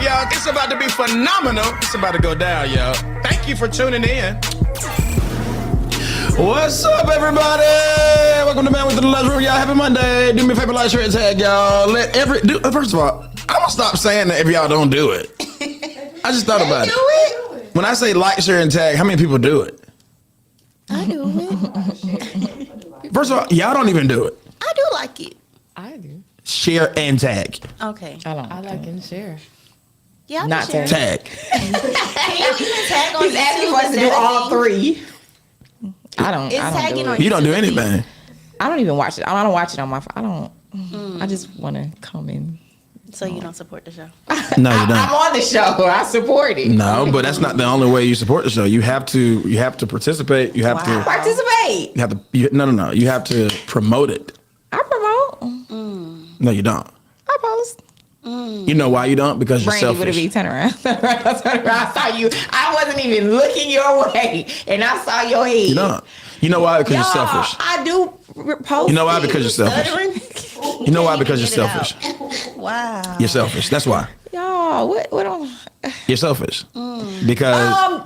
y'all. It's about to be phenomenal. It's about to go down, y'all. Thank you for tuning in. What's up, everybody? Welcome to Man with the Lunchroom, y'all. Happy Monday. Do me a favor, like, share, and tag, y'all. First of all, I'm gonna stop saying that if y'all don't do it. I just thought about it. When I say like, share, and tag, how many people do it? I do it. First of all, y'all don't even do it. I do like it. I do. Share and tag. Okay. I like and share. Yeah, Not share. Tag. Can you even tag on He's asking for us to do all three. I don't do it. You don't do anything. I don't even watch it. I don't watch it on my phone. I don't. I just want to come in. So you don't support the show? No, you don't. I'm on the show. I support it. No, but that's not the only way you support the show. You have to participate. You have to Participate. You have to. No. You have to promote it. I promote. No, you don't. I post. You know why you don't? Because you're Brandy, would it selfish. be turn around? I saw you. I wasn't even looking your way, and I saw your head. You don't. You know why? Because you're selfish. I do post. You know why? Because you're selfish. You know why? Because you're selfish. Wow. You're selfish. That's why. Y'all, what on? You're selfish. Because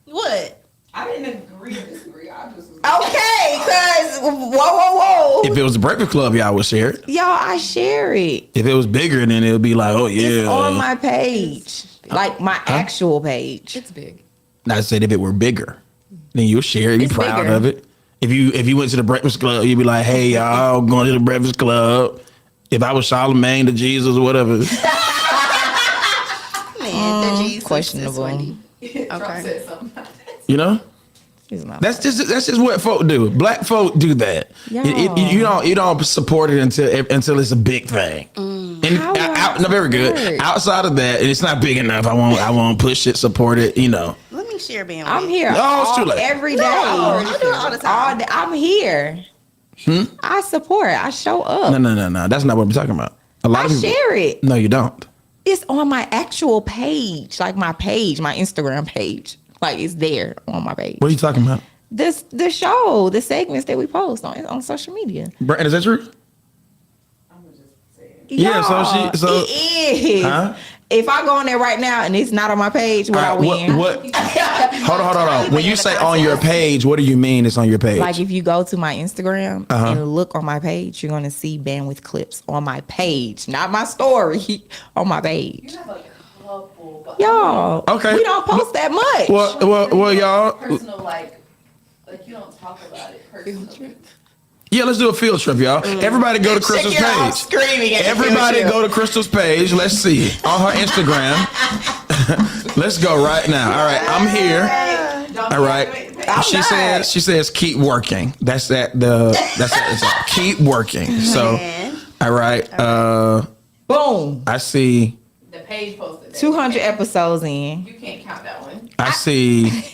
What? I didn't agree or disagree. I just was Okay, cause whoa. if it was the Breakfast Club, y'all would share it. Y'all, I share it. If it was bigger, then it would be like, oh yeah. It's on my page, like my actual page. It's big. I said if it were bigger, then you'll share it. Be It's proud bigger. of it. If you went to the Breakfast Club, you'd be like, hey y'all, going to the Breakfast Club. If I was Charlamagne to Jesus or whatever. Man, the Jesus questionable. is funny. Trump Okay. said something. You know? It's not That's just what folk do. Black folk do that. You don't support it until it's a big thing. And no, very good. Outside of that, it's not big enough. I won't push it, support it. You know. Let me share being. I'm here No, it's too late. every day. I do it all the time. All day. I'm here. I support. I show up. No. That's not what I'm talking about. A lot I of people share it. No, you don't. It's on my actual page, like my page, my Instagram page. Like it's there on my page. What are you talking about? The show, the segments that we post on social media. Brandon, is that true? I'm gonna just say it. Yeah, so it is. Huh? If I go on there right now and it's not on my page, would I win? What? Hold on. When you say on your page, what do you mean it's on your page? Like if you go to my Instagram and look on my page, you're gonna see bandwidth clips on my page, not my story, on my page. You have like a couple, but Y'all, Okay. we don't post that much. Well, y'all. personal like you don't talk about it personally. Yeah, let's do a field trip, y'all. Everybody go to Crystal's Check it out, page. screaming at the Everybody field go to Crystal's page. Let's see on her Instagram. Let's go right now. All right, I'm here. All right. She says keep working. That's that. It's keep working. So, all right. Boom. I see. The page posted that. 200 episodes in. You can't count that one. I see.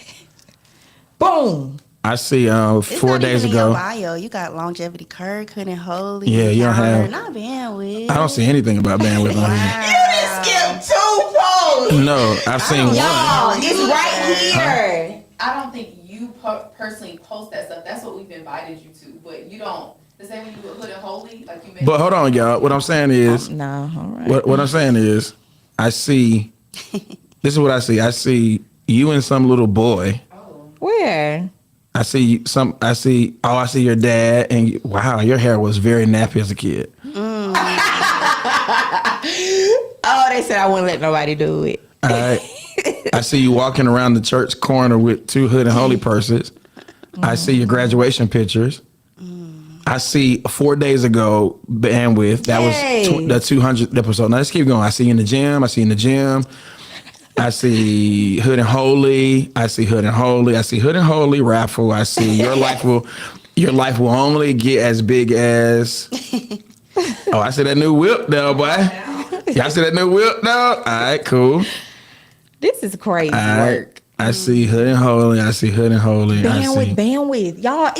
Boom. I see. It's 4 not days even in your ago. bio. You got longevity, Kirk, Hood and Holy. Yeah, you don't have- Not bandwidth. I don't see anything about bandwidth on here. You didn't skip 2 posts. No, I've seen one. Y'all, it's right here. I don't think you personally post that stuff. That's what we've invited you to, but you don't. The same way you do Hood and Holy, like you mentioned. But hold on, y'all. What I'm saying is, No, all right. what I'm saying is, I see. This is what I see. I see you and some little boy. Where? I see some. I see. Oh, I see your dad. And wow, your hair was very nappy as a kid. Oh, they said I wouldn't let nobody do it. All right. I see you walking around the church corner with 2 Hood and Holy purses. I see your graduation pictures. I see 4 days ago bandwidth. That was the 200th episode. Now let's keep going. I see you in the gym. I see Hood and Holy. I see Hood and Holy. I see Hood and Holy raffle. I see your life will only get as big as. Oh, I see that new whip now, boy. Y'all see that new whip now? All right, cool. This is crazy Right. work. I see Hood and Holy. I see Hood and Holy. Bandwidth. Y'all,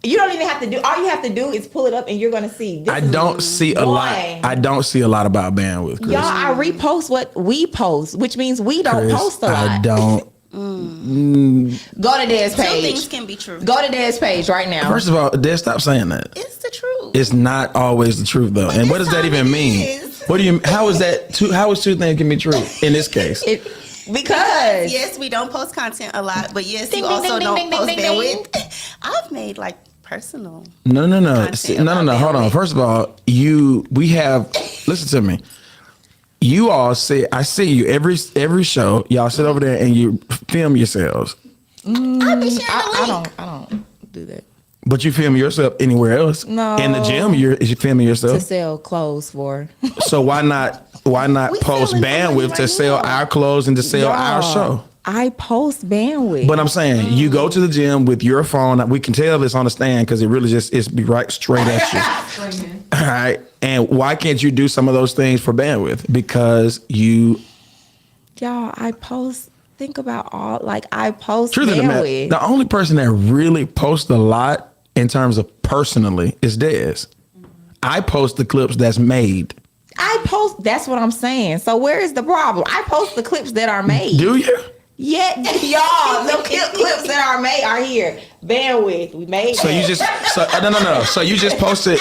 you don't even have to do. All you have to do is pull it up, and you're gonna see. I don't see a lot. I don't see a lot about bandwidth. Chris. Y'all, I repost what we post, which means we don't Chris, post a lot. I don't. Go to Dad's Two page. things can be true. Go to Dad's page right now. First of all, Dad, stop saying that. It's the truth. It's not always the truth, though. And what does that even mean? What do you? How is that? How is two things can be true in this case? Because yes, we don't post content a lot, but yes, Ding, you ding, also ding, don't ding, post ding, ding, ding. bandwidth. I've made like personal. No. Content See, no. about Hold on. bandwidth. First of all, we have. Listen to me. You all say I see you every show. Y'all sit over there and you film yourselves, I'll be sharing the link. I don't do that. but you film yourself anywhere else. No. In the gym, you filming To yourself. sell clothes for. So why not We post selling bandwidth somebody to right sell now. our clothes and to sell our Y'all, show? I post bandwidth. But I'm saying you go to the gym with your phone. We can tell this on the stand because it really just it's be right straight at you. Screaming. All right. And why can't you do some of those things for bandwidth? Because you Y'all, I post. Think about all I post truth of the matter, bandwidth. the only person that really posts a lot in terms of personally is Dez. I post the clips that's made. I post. That's what I'm saying. So where is the problem? I post the clips that are made. Do you? Yeah, y'all. The clips that are made are here. Bandwidth. We made. So you just no. So you just posted.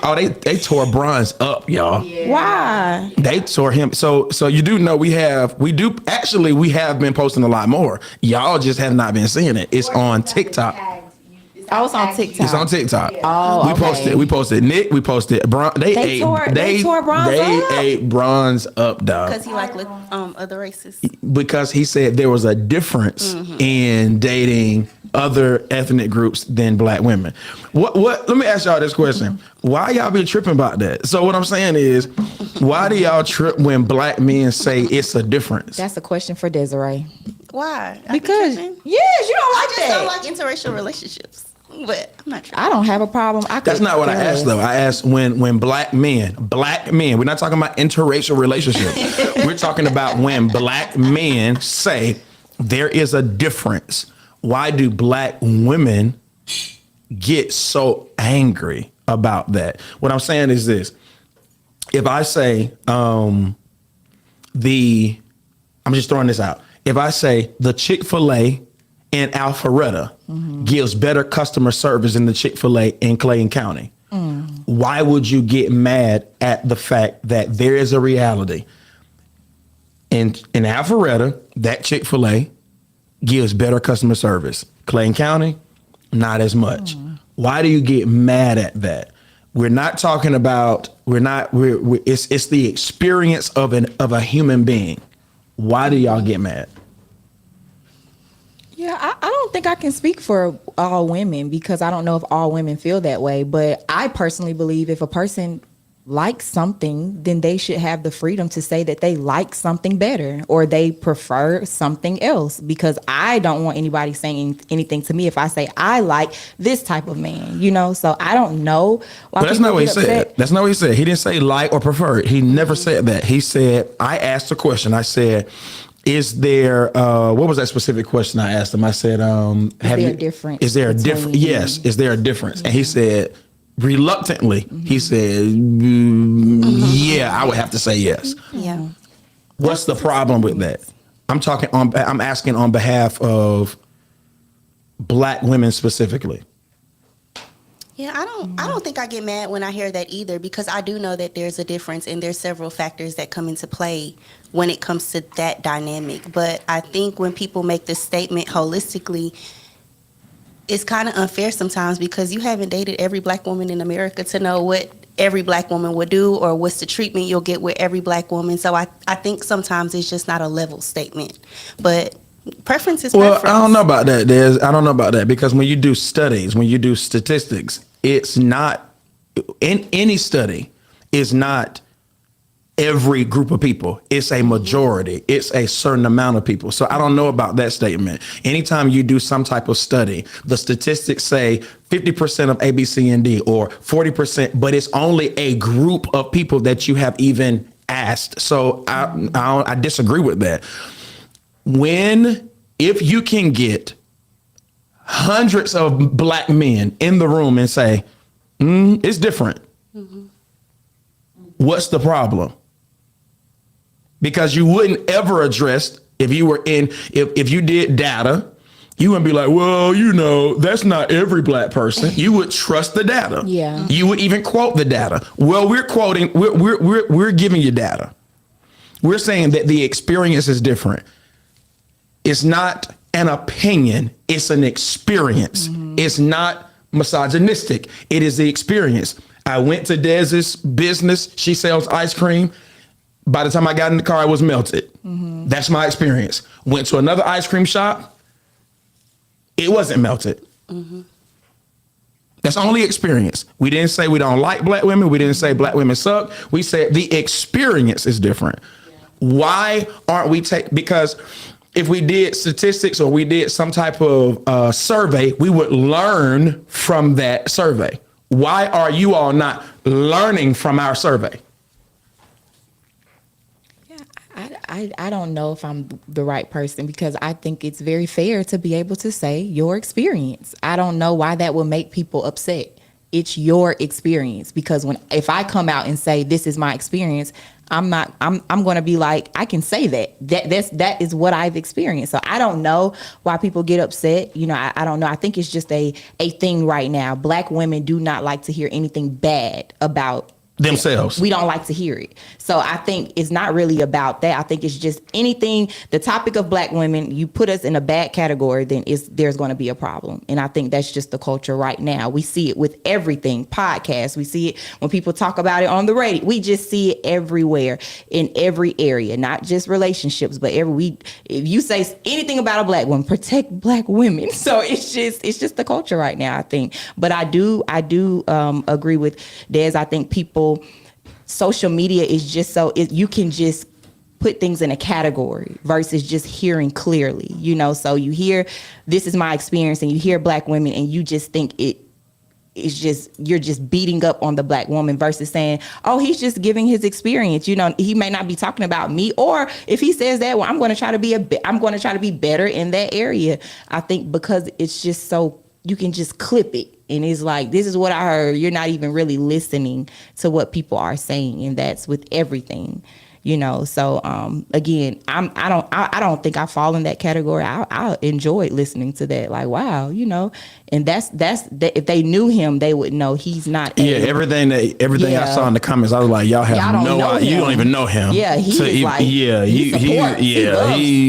Oh, they tore Bronze up, y'all. Why? They tore him. So you do know we have been posting a lot more. Y'all just have not been seeing it. It's on TikTok. I was on TikTok. It's on TikTok. Oh, okay. We posted Nick. We posted Bron. They tore Bronze up? ate Bronze up, dog. Because he like other races. Because he said there was a difference in dating other ethnic groups than black women. What? Let me ask y'all this question. Why y'all been tripping about that? So what I'm saying is, why do y'all trip when black men say it's a difference? That's a question for Desiree. Why? I be Because tripping. yes, you don't I like just that. don't like interracial relationships. But I'm not tripping. I don't have a problem. That's not what I asked though. I asked when black men, we're not talking about interracial relationships. We're talking about when black men say there is a difference. Why do black women get so angry about that? What I'm saying is this. If I say I'm just throwing this out. If I say the Chick-fil-A in Alpharetta gives better customer service than the Chick-fil-A in Clayton County, why would you get mad at the fact that there is a reality? In Alpharetta, that Chick-fil-A gives better customer service. Clayton County, not as much. Why do you get mad at that? We're not talking about, it's the experience of a human being. Why do y'all get mad? Yeah, I don't think I can speak for all women because I don't know if all women feel that way. But I personally believe if a person likes something, then they should have the freedom to say that they like something better or they prefer something else. Because I don't want anybody saying anything to me if I say I like this type of man, So I don't know. But that's not what he said. That's not what he said. He didn't say like or prefer. He never said that. He said, I asked a question. I said, is there, what was that specific question I asked him? I said, is there a difference? Yes. Is there a difference? And he said, reluctantly, he said, yeah, I would have to say yes. Yeah. What's the problem with that? I'm asking on behalf of black women specifically. Yeah, I don't think I get mad when I hear that either because I do know that there's a difference and there's several factors that come into play when it comes to that dynamic. But I think when people make this statement holistically, it's kind of unfair sometimes because you haven't dated every black woman in America to know what every black woman would do or what's the treatment you'll get with every black woman. So I think sometimes it's just not a level statement. But preference is preference. I don't know about that. I don't know about that because when you do studies, when you do statistics, it's not in any study is not every group of people. It's a majority. It's a certain amount of people. So I don't know about that statement. Anytime you do some type of study, the statistics say 50% of A, B, C, and D or 40%, but it's only a group of people that you have even asked. So I disagree with that. If you can get hundreds of black men in the room and say, it's different. What's the problem? Because you wouldn't ever address if you were if you did data You wouldn't be like, well, that's not every black person. You would trust the data. Yeah. You would even quote the data. Well, we're giving you data. We're saying that the experience is different. It's not an opinion. It's an experience. It's not misogynistic. It is the experience. I went to Dez's business. She sells ice cream. By the time I got in the car, it was melted. That's my experience. Went to another ice cream shop. It wasn't melted. That's only experience. We didn't say we don't like black women. We didn't say black women suck. We said the experience is different. Why aren't we because if we did statistics or we did some type of survey, we would learn from that survey. Why are you all not learning from our survey? I don't know if I'm the right person, because I think it's very fair to be able to say your experience. I don't know why that will make people upset. It's your experience, because if I come out and say this is my experience, I'm going to be like, I can say that is what I've experienced. So I don't know why people get upset. I don't know. I think it's just a thing right now. Black women do not like to hear anything bad about themselves. We don't like to hear it. So I think it's not really about that. I think it's just anything, the topic of black women, you put us in a bad category, then there's going to be a problem. And I think that's just the culture right now. We see it with everything, podcasts. We see it when people talk about it on the radio. We just see it everywhere, in every area, not just relationships, but if you say anything about a black woman, protect black women. So it's just the culture right now, I think. But I do agree with Des. I think social media is just you can just put things in a category versus just hearing clearly, so you hear, this is my experience, and you hear black women and you just think you're just beating up on the black woman versus saying, oh, he's just giving his experience. He may not be talking about me, or if he says that, well, I'm going to try to be better in that area. I think because it's just so, you can just clip it. And it's like, this is what I heard. You're not even really listening to what people are saying. And that's with everything, So, again, I don't think I fall in that category. I enjoyed listening to that. Like, wow, and that's if they knew him, they would know he's not. Everything I saw in the comments, I was like, y'all don't know him. You don't even know him. Yeah. He loves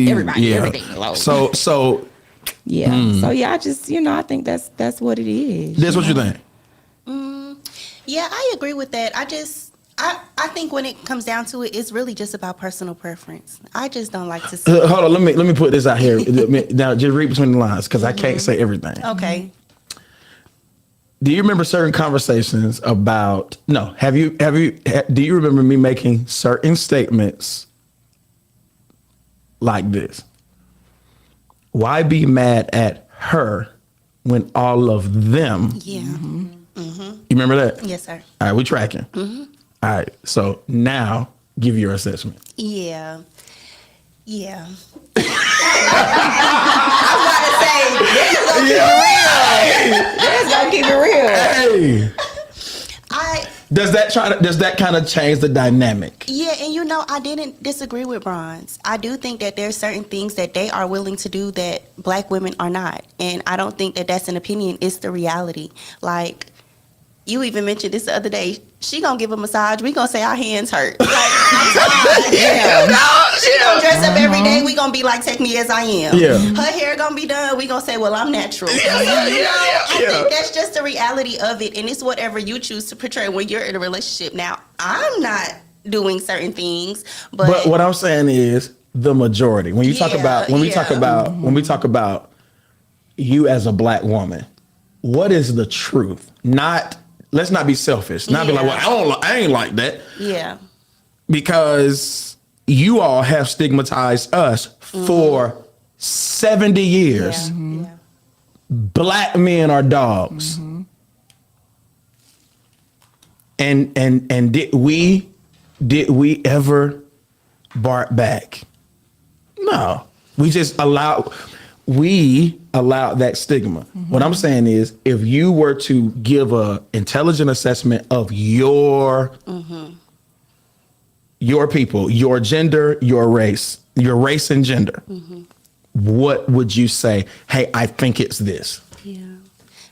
everybody, everything. So. Yeah. So I just, I think that's what it is. That's what you think. Yeah, I agree with that. I think when it comes down to it, it's really just about personal preference. I just don't like to see. Hold on, let me put this out here. Now, just read between the lines, because I can't say everything. Okay. Do you remember certain conversations about? No. Do you remember me making certain statements like this? Why be mad at her when all of them? Yeah. You remember that? Yes, sir. All right, we're tracking. All right, so now give your assessment. Yeah. I was about to say, this is gonna keep it real. Hey. Does that kind of change the dynamic? Yeah, and I didn't disagree with Bronze. I do think that there's certain things that they are willing to do that black women are not. And I don't think that that's an opinion. It's the reality. Like, you even mentioned this the other day. She gonna give a massage. We gonna say our hands hurt. Like, she gonna dress up every day. We gonna be like, take me as I am. Yeah. Her hair gonna be done. We gonna say, well, I'm natural. I think that's just the reality of it, and it's whatever you choose to portray when you're in a relationship. Now, I'm not doing certain things, but what I'm saying is the majority. When you talk about when we talk about you as a black woman, what is the truth? Let's not be selfish. Not be like, well, I ain't like that. Yeah. Because you all have stigmatized us for 70 years. Yeah. Black men are dogs. And did we ever bark back? No. We allowed that stigma. What I'm saying is, if you were to give a intelligent assessment of your people, your gender, your race and gender, what would you say? Hey, I think it's this. Yeah.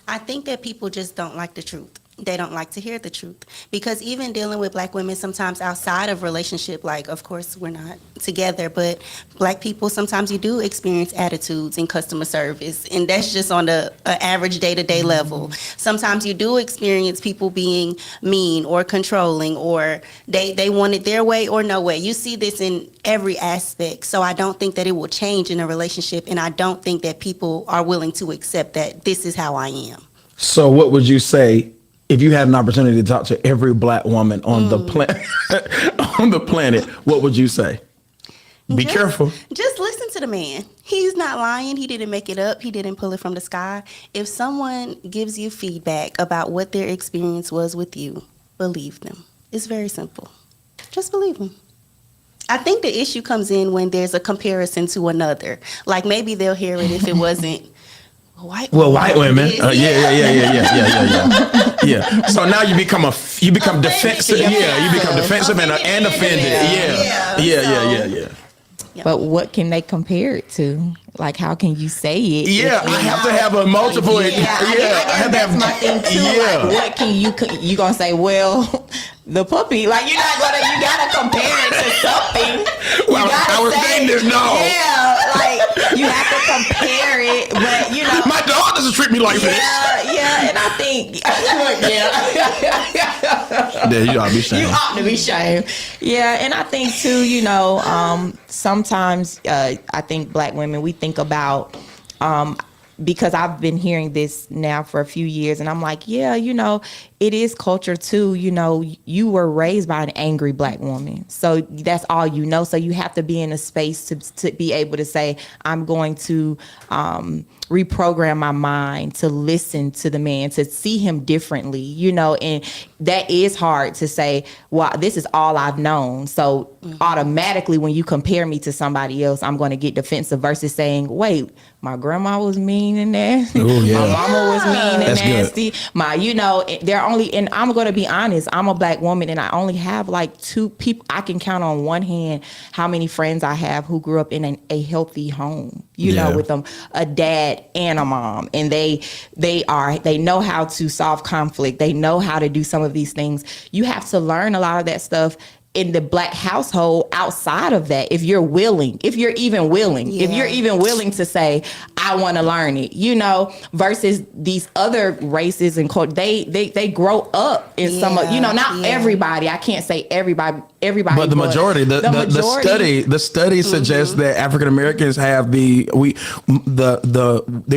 I think that people just don't like the truth. They don't like to hear the truth. Because even dealing with Black women sometimes outside of relationship, like, of course, we're not together, but Black people, sometimes you do experience attitudes in customer service. And that's just on the average day-to-day level. Sometimes you do experience people being mean or controlling, or they want it their way or no way. You see this in every aspect. So I don't think that it will change in a relationship. And I don't think that people are willing to accept that this is how I am. So what would you say if you had an opportunity to talk to every Black woman on the planet, what would you say? Be careful. Just listen to the man. He's not lying. He didn't make it up. He didn't pull it from the sky. If someone gives you feedback about what their experience was with you, believe them. It's very simple. Just believe them. I think the issue comes in when there's a comparison to another. Like maybe they'll hear it if it wasn't white women. Yeah. So now you become defensive. Yeah, you become defensive and offended. Yeah. But what can they compare it to? Like, how can you say it? Yeah, I have to have a multiple. I have to have my thing too. Yeah. Like, what can you gonna say? Well, the puppy. Like, you gotta compare it to something. Well, I was saying this dog. Yeah, like you have to compare it, but my dog doesn't treat me like this. Yeah, and I think, Yeah, you ought to be ashamed. You ought to be ashamed. Yeah, and I think too, sometimes I think Black women, we think about, because I've been hearing this now for a few years, and I'm like, yeah, it is culture too. You were raised by an angry Black woman, so that's all you know. So you have to be in a space to be able to say, I'm going to reprogram my mind to listen to the man, to see him differently, and that is hard to say, well, this is all I've known. So automatically when you compare me to somebody else, I'm going to get defensive versus saying, wait, my grandma was mean and nasty. Ooh, yeah. My mama was mean and That's nasty. Good. And I'm going to be honest, I'm a Black woman and I only have like 2 people. I can count on one hand how many friends I have who grew up in a healthy home, with a dad and a mom. And they know how to solve conflict. They know how to do some of these things. You have to learn a lot of that stuff in the Black household outside of that, if you're even willing to say, I want to learn it, versus these other races and culture, they grow up in some of, not everybody. I can't say everybody, but the majority, the study suggests that African Americans have there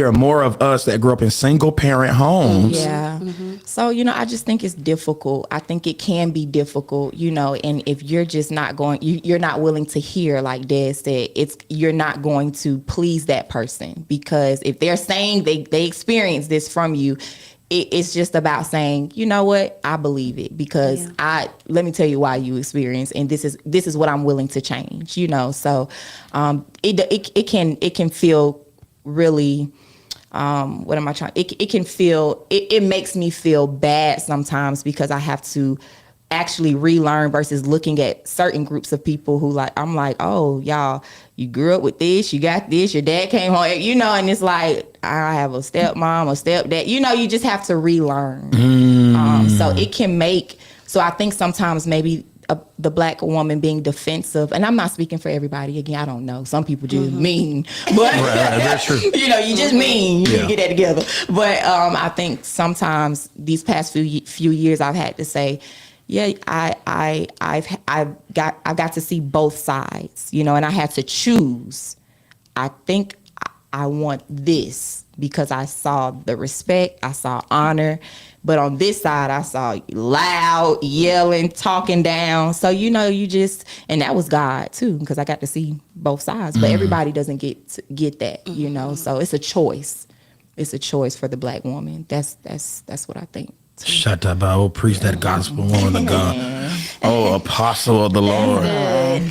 are more of us that grew up in single parent homes. Yeah. So, I just think it's difficult. I think it can be difficult, and if you're just not going, you're not willing to hear, like Dad said, you're not going to please that person, because if they're saying they experience this from you, it's just about saying, you know what, I believe it, because let me tell you why you experience, and this is what I'm willing to change, So it can feel really, what am I trying? It can feel, it makes me feel bad sometimes, because I have to actually relearn versus looking at certain groups of people who I'm like, oh, y'all, you grew up with this, you got this, your dad came home, and it's like, I have a stepmom, a stepdad, you just have to relearn. So it can so I think sometimes maybe the Black woman being defensive, and I'm not speaking for everybody, again, I don't know, some people just mean, but right, that's true. You just mean, you get that together. But I think sometimes these past few years I've had to say, yeah, I've got to see both sides, and I had to choose. I think I want this because I saw the respect, I saw honor, but on this side I saw loud yelling, talking down. So you just, and that was God too, because I got to see both sides. But everybody doesn't get that, So it's a choice. It's a choice for the Black woman. That's what I think. Shut up, I will preach that gospel, woman of God. Oh, apostle of the Lord. Even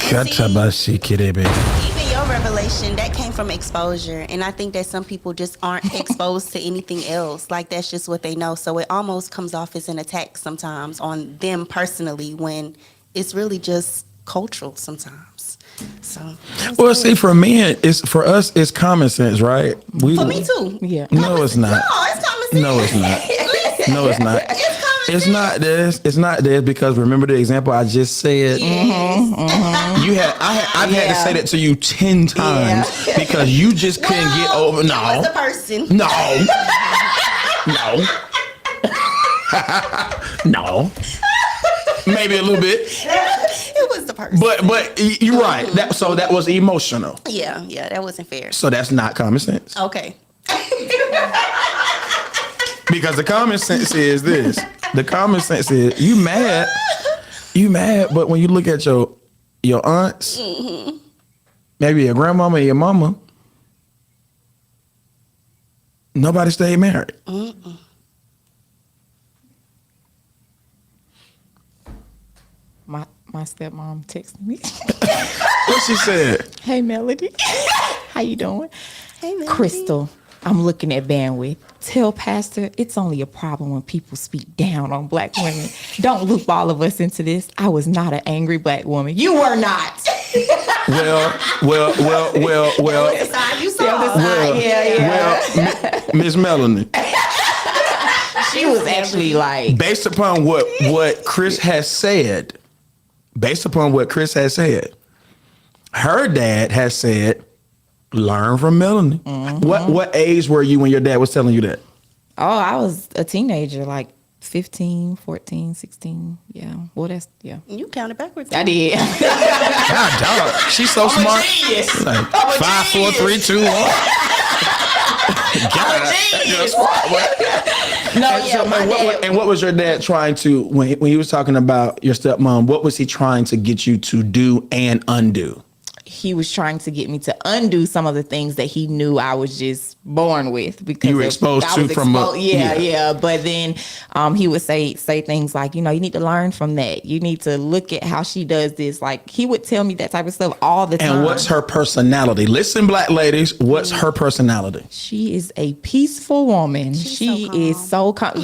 your revelation, that came from exposure. And I think that some people just aren't exposed to anything else. Like, that's just what they know. So it almost comes off as an attack sometimes on them personally, when it's really just cultural sometimes. So So Well, see, for men, for us, it's common sense, right? for me too. Yeah. No, it's not. No, it's common sense. No, it's not. No, it's not. It's common It's sense. not this. It's not this because remember the example I just said. Yes. I've had to say that to you 10 times because you just couldn't get over. It No, was the person. no, no, no. Maybe a little bit, It was the person. but you're right. So that was emotional. Yeah, that wasn't fair. So that's not common sense. Okay. Because the common sense is this. The common sense is you mad, but when you look at your aunts, maybe your grandmama and your mama, nobody stayed married. My stepmom texted me. What she said? Hey, Melody. How you doing? Hey, Melody. Crystal, I'm looking at bandwidth. Tell Pastor it's only a problem when people speak down on black women. Don't loop all of us into this. I was not an angry black woman. You were not. Well. Side you saw. Yeah. Miss Melanie, She was actually like, based upon what Chris has said, her dad has said, learn from Melanie. What age were you when your dad was telling you that? oh, I was a teenager, like 15, 14, 16. Yeah. Well, yeah. You counted backwards. I did. God, dog, she's so smart. genius. Like 5, 4, 3, 2, 1. God, No, yeah, my dad. and what was your dad trying to when he was talking about your stepmom? What was he trying to get you to do and undo? He was trying to get me to undo some of the things that he knew I was just born with because You were exposed I to was from yeah. But then he would say things like, you need to learn from that. You need to look at how she does this. Like he would tell me that type of stuff all the time. And what's her personality? Listen, black ladies, what's her personality? She is a peaceful woman. She is so calm.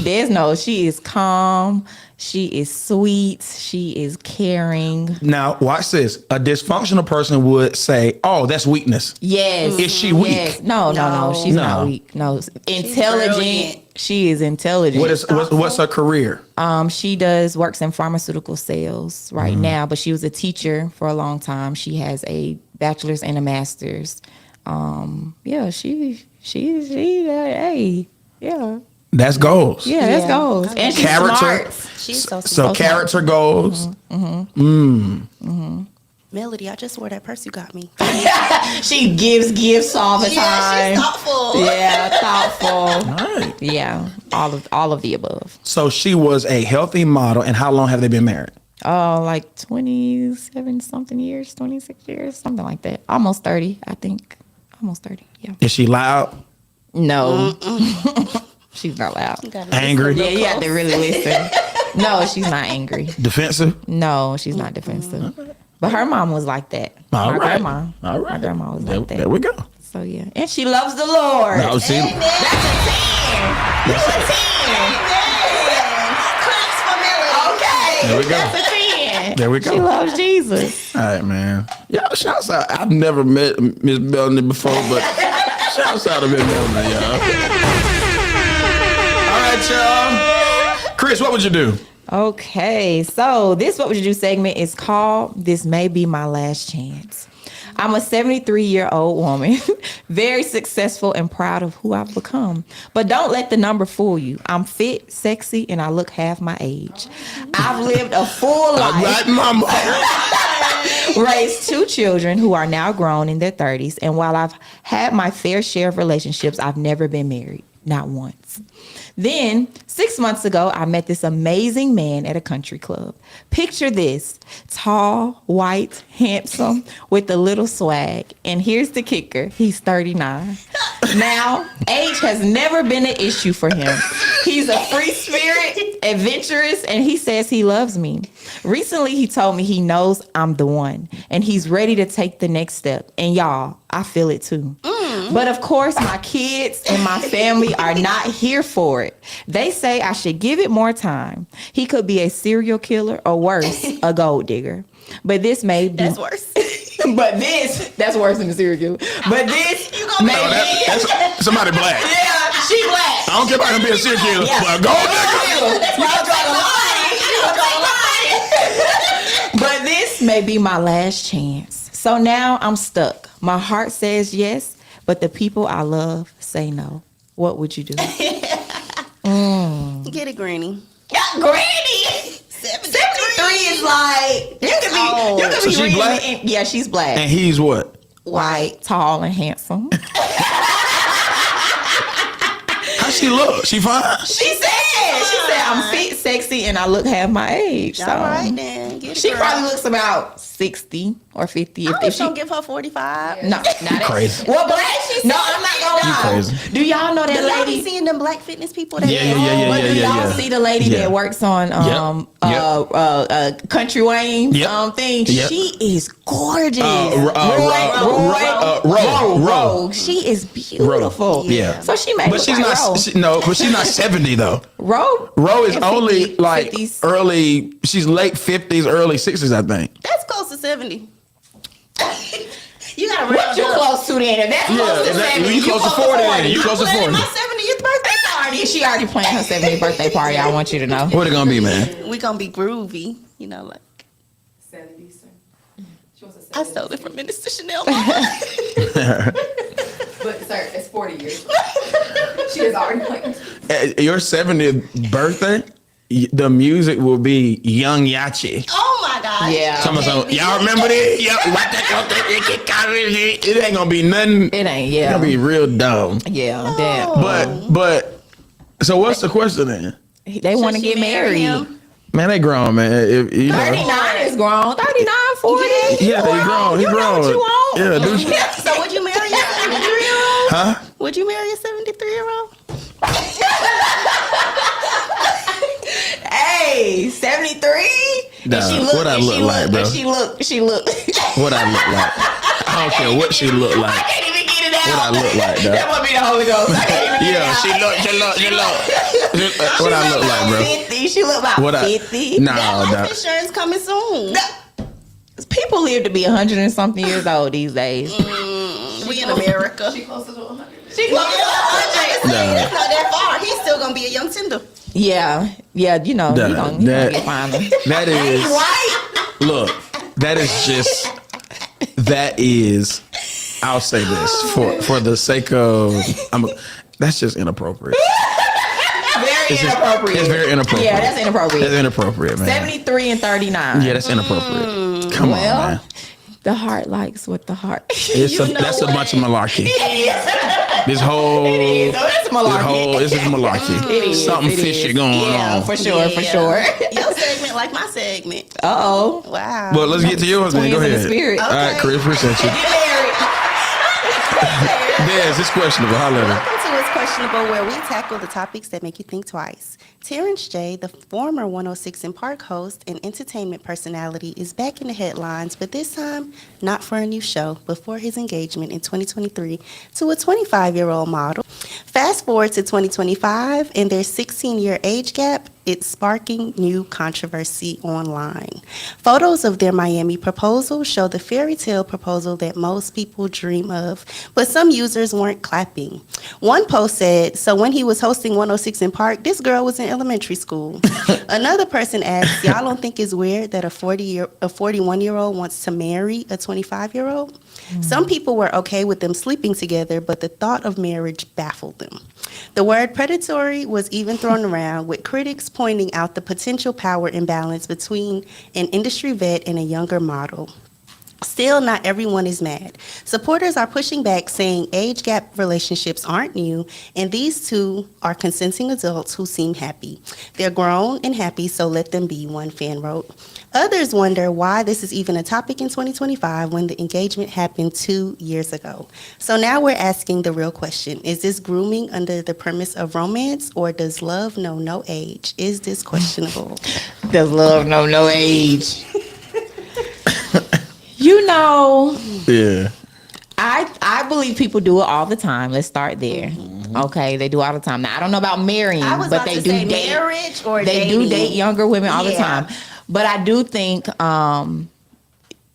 She is calm. She is sweet. She is caring. Now, watch this. A dysfunctional person would say, "Oh, that's weakness." Yes. Is she weak? Yes. No. She's No. not weak. No. Intelligent. brilliant. She is intelligent. What's her career? She works in pharmaceutical sales right now, but she was a teacher for a long time. She has a bachelor's and a master's. That's goals. Yeah, that's goals. And she's Character. smart. She's so So smart. character goals. Melody, I just wore that purse you got me. She gives gifts all the Yeah, time. she's thoughtful. Yeah, thoughtful. Right. Yeah, all of the above. So she was a healthy model. And how long have they been married? Oh, like 27 something years, 26 years, something like that. Almost 30, I think. Almost 30. Yeah. Is she loud? No. She's not loud. You gotta Angry? listen Yeah, you have to really listen. No, she's not angry. Defensive? No, she's not defensive. But her mom was like that. All My right. grandma. All right. My grandma was There, like that. there we go. So yeah. And she loves the Lord. Now, see, Amen. That's a 10. Claps for Melody. Okay. There we go. That's a 10. There we go. She loves Jesus. all right, man. Yeah, shouts out. I've never met Miss Melanie before, but shouts out to Miss Melanie, y'all. All right, y'all. Chris, what would you do? Okay, so this What Would You Do segment is called This May Be My Last Chance. I'm a 73-year-old woman, very successful and proud of who I've become. But don't let the number fool you. I'm fit, sexy, and I look half my age. I've lived a full All life, right, mama. raised 2 children who are now grown in their 30s, and while I've had my fair share of relationships, I've never been married, not once. Then, 6 months ago, I met this amazing man at a country club. Picture this: tall, white, handsome, with a little swag. And here's the kicker: he's 39. Now, age has never been an issue for him. He's a free spirit, adventurous, and he says he loves me. Recently, he told me he knows I'm the one, and he's ready to take the next step. And y'all, I feel it too. But of course, my kids and my family are not here for it. They say I should give it more time. He could be a serial killer or worse, a gold digger. But this may be That's worse. But that's worse than the serial killer. But this, You gonna No, that's somebody black. yeah, she black. I don't care about him being a serial killer, but go nigga. But this may be my last chance. So now I'm stuck. My heart says yes, but the people I love say no. What would you do? Get it, Granny. Granny! 73 is like, you could be So she reading black? it. Yeah, she's black. And he's what? White, tall, and handsome. How she look? She fine? She said I'm fit, sexy, and I look half my age. So All right, then. Get it, she girl. probably looks about 60 or 50. I If was she gonna give her 45. no, not that crazy. Well, black. No, I'm not gonna lie. crazy. Do y'all know that Do y'all be lady? seeing them black fitness people? That Yeah. But do y'all see the lady Yeah. that works on Country Wayne Yep. thing? Yep. She is gorgeous. Ro. She is beautiful. Yeah. So she made. But she's not. But she's not 70 though. Ro Is only 50, like 50s. early. She's late 50s, early 60s, I think. That's close to 70. You gotta What round you up. close to then? If that's close to 70. You close to 40 then. You close to Planning 40. my 70th birthday party. She already planned her 70th birthday party. I want you to know. What it gonna be, man? We gonna be groovy, you know, like 70s, sir. She wants a I 70s. stole it from Minister Chanel. But sir, it's 40 years. She has already planned. At your 70th birthday, the music will be Young Yachi. Oh my gosh. Yeah. Y'all remember this? It ain't gonna be nothing. It ain't. It's Yeah. gonna be real dumb. Yeah. Damn. But so what's the question then? They want to Should she get marry married. him? Man, they grown, man. If, you know. 39 is grown. 39, 40. Yeah, he grown. He You know grown. what you want. Yeah, do you? So would you marry a 73-year-old? Huh? Would you marry a 73-year-old? Hey, 73? Nah, what I look like, bro? She look. What I look like? I don't care what she look I like. can't even get it out. What I look like, dog. That must be the Holy Ghost. I can't even get it Yeah, out. she look. What I look like, bro? 50. She look about What I? 50. Nah, Life dog. insurance coming soon. People live to be 100 and something years old these days. We in America. She closer to 100. She Well, look- it's not that far. He's still gonna be a young Tinder. Yeah, you know, That- you gonna that- get finer. That is. Look, that is. I'll say this for the sake of. That's just inappropriate. Very inappropriate. It's very inappropriate. Yeah, that's inappropriate. That's inappropriate, man. 73 and 39. Yeah, that's inappropriate. Come on, Well, man. the heart likes what the heart. That's a bunch of malarkey. This whole. That's malarkey. This is malarkey. It is, Something it fishy is. going Yeah, on. for sure. Your segment like my segment. Uh-oh. Wow. Well, let's get to yours, man. Go Twins in the ahead. spirit. All right, Chris, appreciate you. Get married. Yes, it's questionable. Holla at her. Welcome to It's Questionable, where we tackle the topics that make you think twice. Terrence J., the former 106 in Park host and entertainment personality, is back in the headlines, but this time not for a new show, but for his engagement in 2023 to a 25-year-old model. Fast forward to 2025, and their 16-year age gap, it's sparking new controversy online. Photos of their Miami proposal show the fairy tale proposal that most people dream of, but some users weren't clapping. One post said, "So when he was hosting 106 in Park, this girl was in elementary school." Another person asked, "Y'all don't think it's weird that a 41-year-old wants to marry a 25-year-old?" Some people were okay with them sleeping together, but the thought of marriage baffled them. The word predatory was even thrown around, with critics pointing out the potential power imbalance between an industry vet and a younger model. Still, not everyone is mad. Supporters are pushing back, saying age gap relationships aren't new, and these two are consenting adults who seem happy. They're grown and happy, so let them be, one fan wrote. Others wonder why this is even a topic in 2025 when the engagement happened 2 years ago. So now we're asking the real question. Is this grooming under the premise of romance, or does love know no age? Is this questionable? Does love know no age? You know, Yeah. I believe people do it all the time. Let's start there. Okay, they do all the time. Now I don't know about marrying, I was but about they to do say date. marriage or They dating. do date younger women all the Yeah. time. But I do think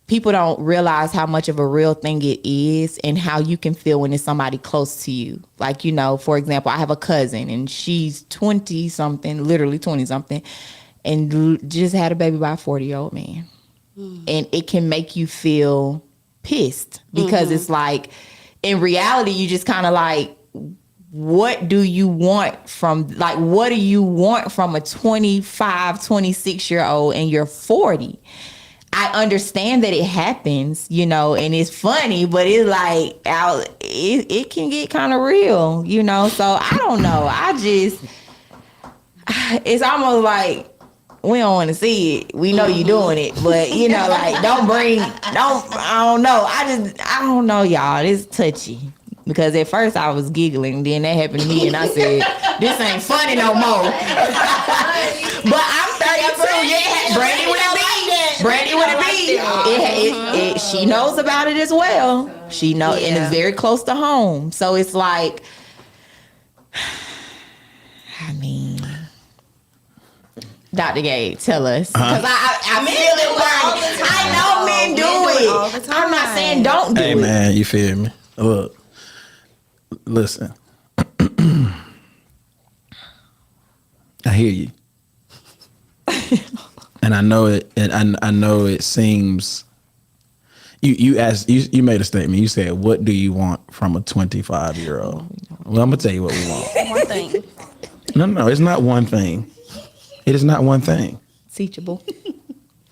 people don't realize how much of a real thing it is and how you can feel when it's somebody close to you. Like, you know, for example, I have a cousin and she's 20 something, literally 20 something, and just had a baby by a 40-year-old man. And it can make you feel pissed because it's like, in reality, you just kind of like, what do you want from, like, what do you want from a 25, 26-year-old and you're 40? I understand that it happens, you know, and it's funny, but it's like, it can get kind of real, you know? So I don't know. It's almost like, we don't want to see it. We know you're doing it, but you know, like, I don't know. I don't know, y'all. It's touchy. Because at first I was giggling, then that happened to me, and I said, "This ain't funny no more." But I'm 32. Yeah, Brandy would it be? She knows about it as well. She knows, and it's very close to home. So it's like, I mean, Dr. Gabe, tell us, because I feel it burning. I know men do it. All the time. I'm not saying don't do it. Hey man, you feel me? Look. Listen, I hear you, and I know it. And I know it seems. You asked. You made a statement. You said, "What do you want from a 25-year-old?" Well, I'm gonna tell you what we want. One thing. No, it's not one thing. It is not one thing. Teachable.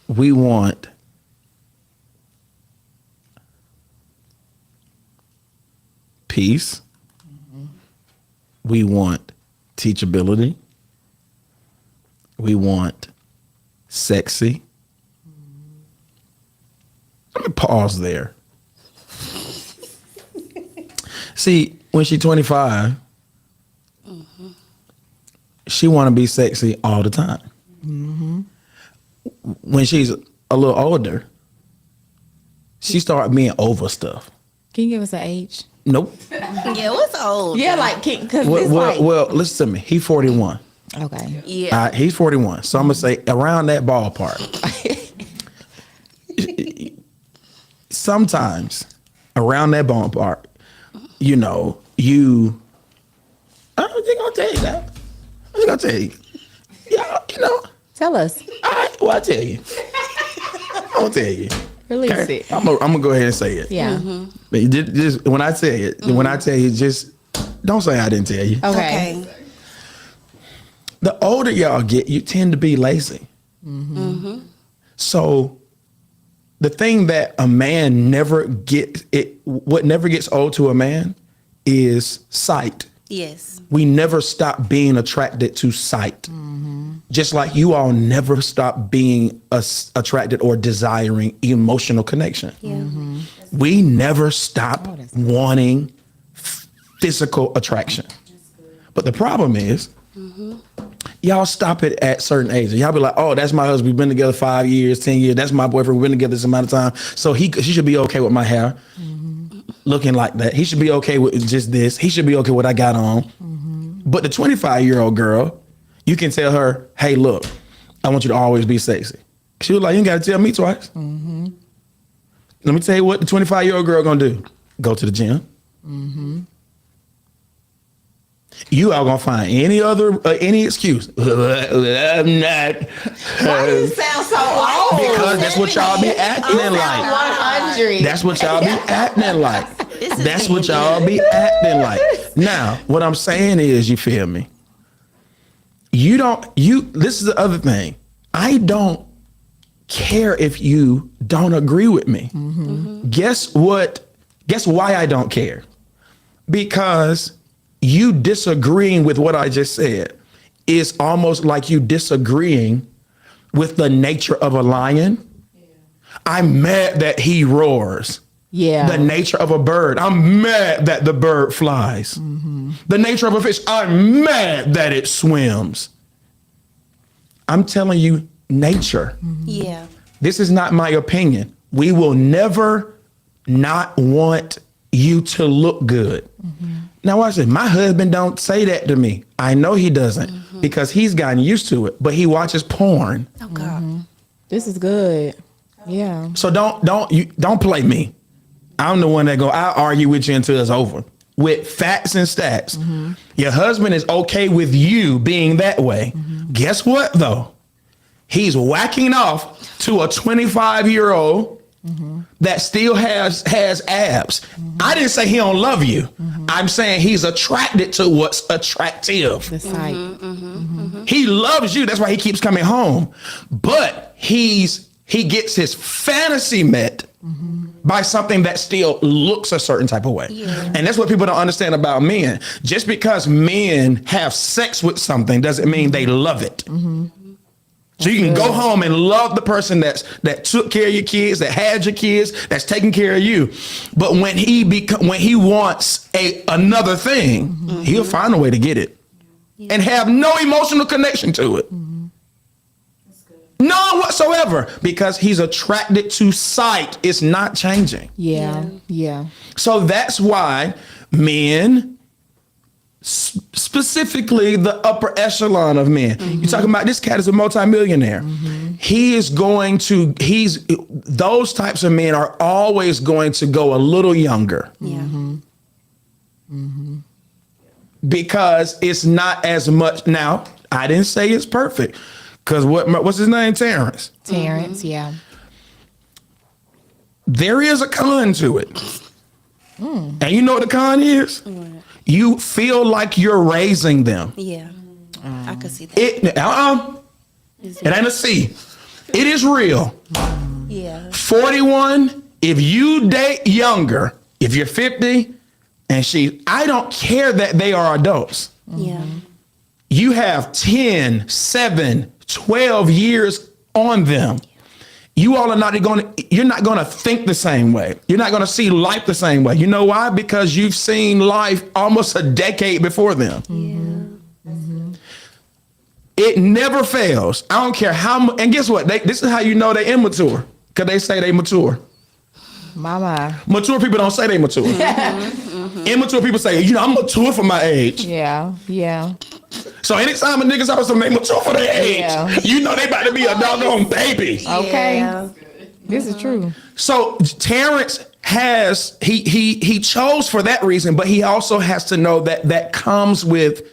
We want peace. We want teachability. We want sexy. Let me pause there. See, when she's 25, she want to be sexy all the time. When she's a little older, she start being over stuff. Can you give us an age? Nope. Yeah, what's old? Yeah, like, because Well, listen to me. He 41. Okay. Yeah. He's 41. So I'm going to say around that ballpark. Sometimes around that ballpark, you know, I'm just going to tell you that. I'm going to tell you. Yeah, you know. Tell us. I'll tell you. I'm going to tell you. Release Okay? it. I'm gonna go ahead and say it. Yeah. But just when I say it, when I tell you, just don't say I didn't tell you. Okay. The older y'all get, you tend to be lazy. So the thing that a man never gets, what never gets old to a man is sight. Yes. We never stop being attracted to sight. Just like you all never stop being attracted or desiring emotional connection. Yeah. We never stop wanting physical attraction. But the problem is, y'all stop it at certain ages. Y'all be like, oh, that's my husband. We've been together 5 years, 10 years. That's my boyfriend. We've been together this amount of time. So she should be okay with my hair looking like that. He should be okay with just this. He should be okay with what I got on. But the 25-year-old girl, you can tell her, hey, look, I want you to always be sexy. She was like, you ain't got to tell me twice. Let me tell you what the 25-year-old girl gonna do. Go to the gym. You are gonna find any excuse. I'm not. Why do you sound so old? Because that's what y'all be acting like. 100. That's what y'all be acting like. That's what y'all be acting like. Now, what I'm saying is, you feel me? This is the other thing. I don't care if you don't agree with me. Guess what? Guess why I don't care? Because you disagreeing with what I just said is almost like you disagreeing with the nature of a lion. I'm mad that he roars. Yeah. The nature of a bird. I'm mad that the bird flies. The nature of a fish. I'm mad that it swims. I'm telling you, nature. Yeah. This is not my opinion. We will never not want you to look good. Now watch this. My husband don't say that to me. I know he doesn't because he's gotten used to it, but he watches porn. Oh God. This is good. Yeah. So don't play me. I'm the one I'll argue with you until it's over with facts and stats. Your husband is okay with you being that way. Guess what though? He's whacking off to a 25-year-old that still has abs. I didn't say he don't love you. I'm saying he's attracted to what's attractive. The sight. He loves you. That's why he keeps coming home. But he gets his fantasy met by something that still looks a certain type of way. Yeah. And that's what people don't understand about men. Just because men have sex with something doesn't mean they love it. So you can go home and love the person that took care of your kids, that had your kids, that's taking care of you. But when he wants another thing, he'll find a way to get it and have no emotional connection to it. None whatsoever, because he's attracted to sight. It's not changing. Yeah. Yeah. So that's why men, specifically the upper echelon of men, you're talking about this cat is a multimillionaire. Those types of men are always going to go a little younger. Yeah. Because it's not as much. Now, I didn't say it's perfect. Because what's his name? Terrence. Terrence, yeah. There is a con to it. And you know what the con is? You feel like you're raising them. Yeah. I could see that. It ain't a C. It is real. Yeah. 41, if you date younger, if you're 50 and I don't care that they are adults. Yeah. You have 10, 7, 12 years on them. You all are you're not going to think the same way. You're not going to see life the same way. You know why? Because you've seen life almost a decade before them. It never fails. I don't care how much. And guess what? This is how you know they're immature. Because they say they mature. Mama. Mature people don't say they mature. Immature people say, I'm mature for my age. Yeah. Yeah. So anytime a nigga's always they mature for their age, Yeah. you know they about to be a doggone baby. Okay. Yeah. This is true. So Terrence he chose for that reason, but he also has to know that comes with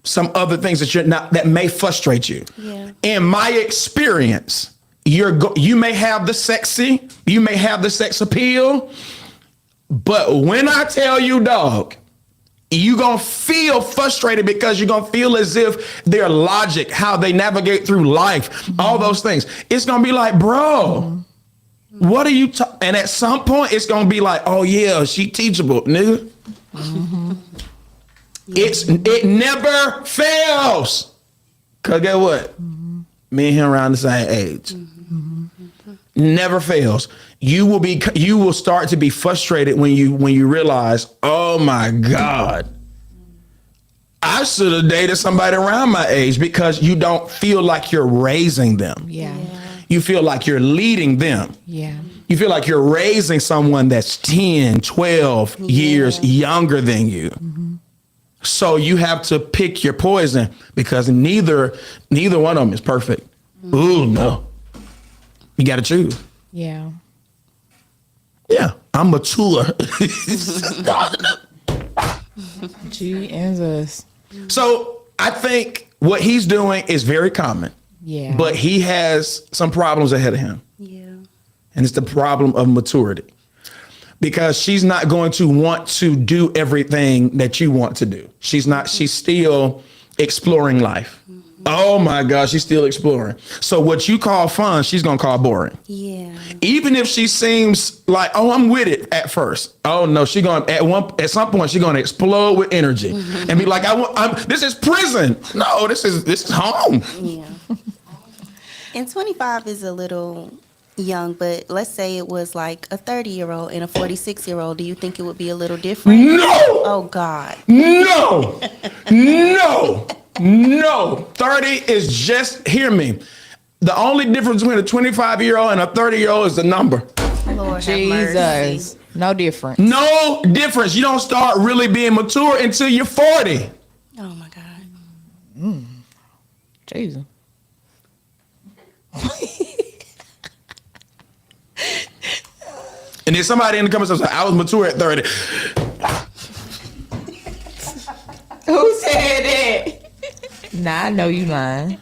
some other things that may frustrate you. Yeah. In my experience, you may have the sexy, you may have the sex appeal, but when I tell you, dog, you're going to feel frustrated because you're going to feel as if their logic, how they navigate through life, all those things. It's going to be like, bro, what are you talking? And at some point, it's going to be like, oh, yeah, she teachable, nigga. It never fails. Because guess what? Me and him around the same age. Never fails. You will start to be frustrated when you realize, oh my God, I should have dated somebody around my age, because you don't feel like you're raising them. Yeah. You feel like you're leading them. Yeah. You feel like you're raising someone that's 10, 12 years younger than you. So you have to pick your poison, because neither one of them is perfect. Ooh, no. You got to choose. Yeah. Yeah, I'm mature. Jesus. So I think what he's doing is very common. Yeah. But he has some problems ahead of him. Yeah. And it's the problem of maturity. Because she's not going to want to do everything that you want to do. She's still exploring life. Oh my God, she's still exploring. So what you call fun, she's gonna call boring. Yeah. Even if she seems like, oh, I'm with it at first. Oh no, at some point she's gonna explode with energy and be like, this is prison. No, this is home. Yeah. And 25 is a little young, but let's say it was like a 30-year-old and a 46-year-old. Do you think it would be a little different? No. Oh God. No. No. 30 is just, hear me. The only difference between a 25-year-old and a 30-year-old is the number. Lord have mercy. Jesus. No difference. No difference. You don't start really being mature until you're 40. Oh my God. Jesus. And then somebody in the comments said, I was mature at 30. Who said that? Nah, I know you lying.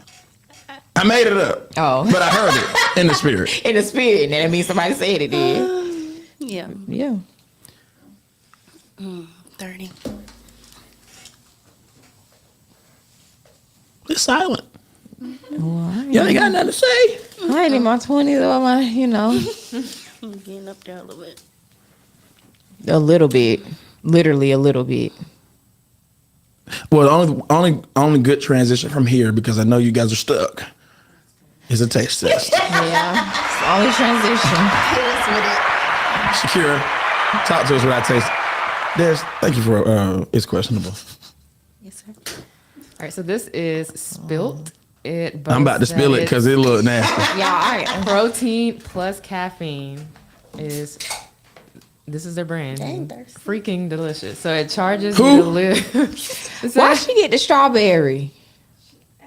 I made it up. Oh. But I heard it in the spirit. In the spirit. That means somebody said it then. Yeah. Yeah. 30. It's silent. Well, You ain't got nothing to say. I ain't in my 20s or my, I'm getting up there a little bit. a little bit. Literally a little bit. Well, the only good transition from here, because I know you guys are stuck, is a taste test. Yeah. It's the only transition. Shakira, talk to us what I taste. Thank you for it's questionable. Yes, sir. All right, so this is spilt. I'm about to spill it because it look nasty. Yeah, all right. Protein plus caffeine is. This is their brand. Dang, thirsty. Freaking delicious. So it charges Who? you to live. Why she get the strawberry?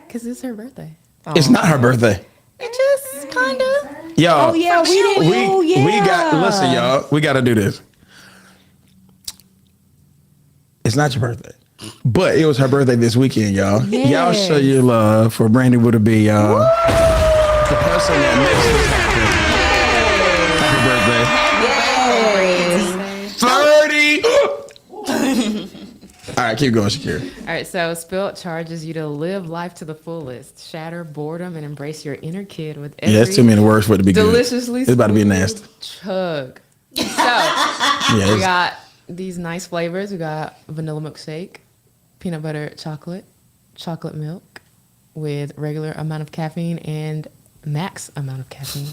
Because it's her birthday. It's not her birthday. It just kind of. Y'all. Oh, yeah, we didn't. Oh, yeah. We got, listen, y'all, we got to do this. It's not your birthday. But it was her birthday this weekend, y'all. Yes. Y'all show your love for Brandy would it be, y'all. The person that makes this happen. Happy birthday. 30. All right, keep going, Shakira. All right, so Spilt charges you to live life to the fullest, shatter boredom, and embrace your inner kid with every Yeah, that's too many words for it to be deliciously good. It's about to be smooth nasty. chug. So Yeah, we it's- got these nice flavors. We got vanilla milkshake, peanut butter chocolate milk with regular amount of caffeine and max amount of caffeine.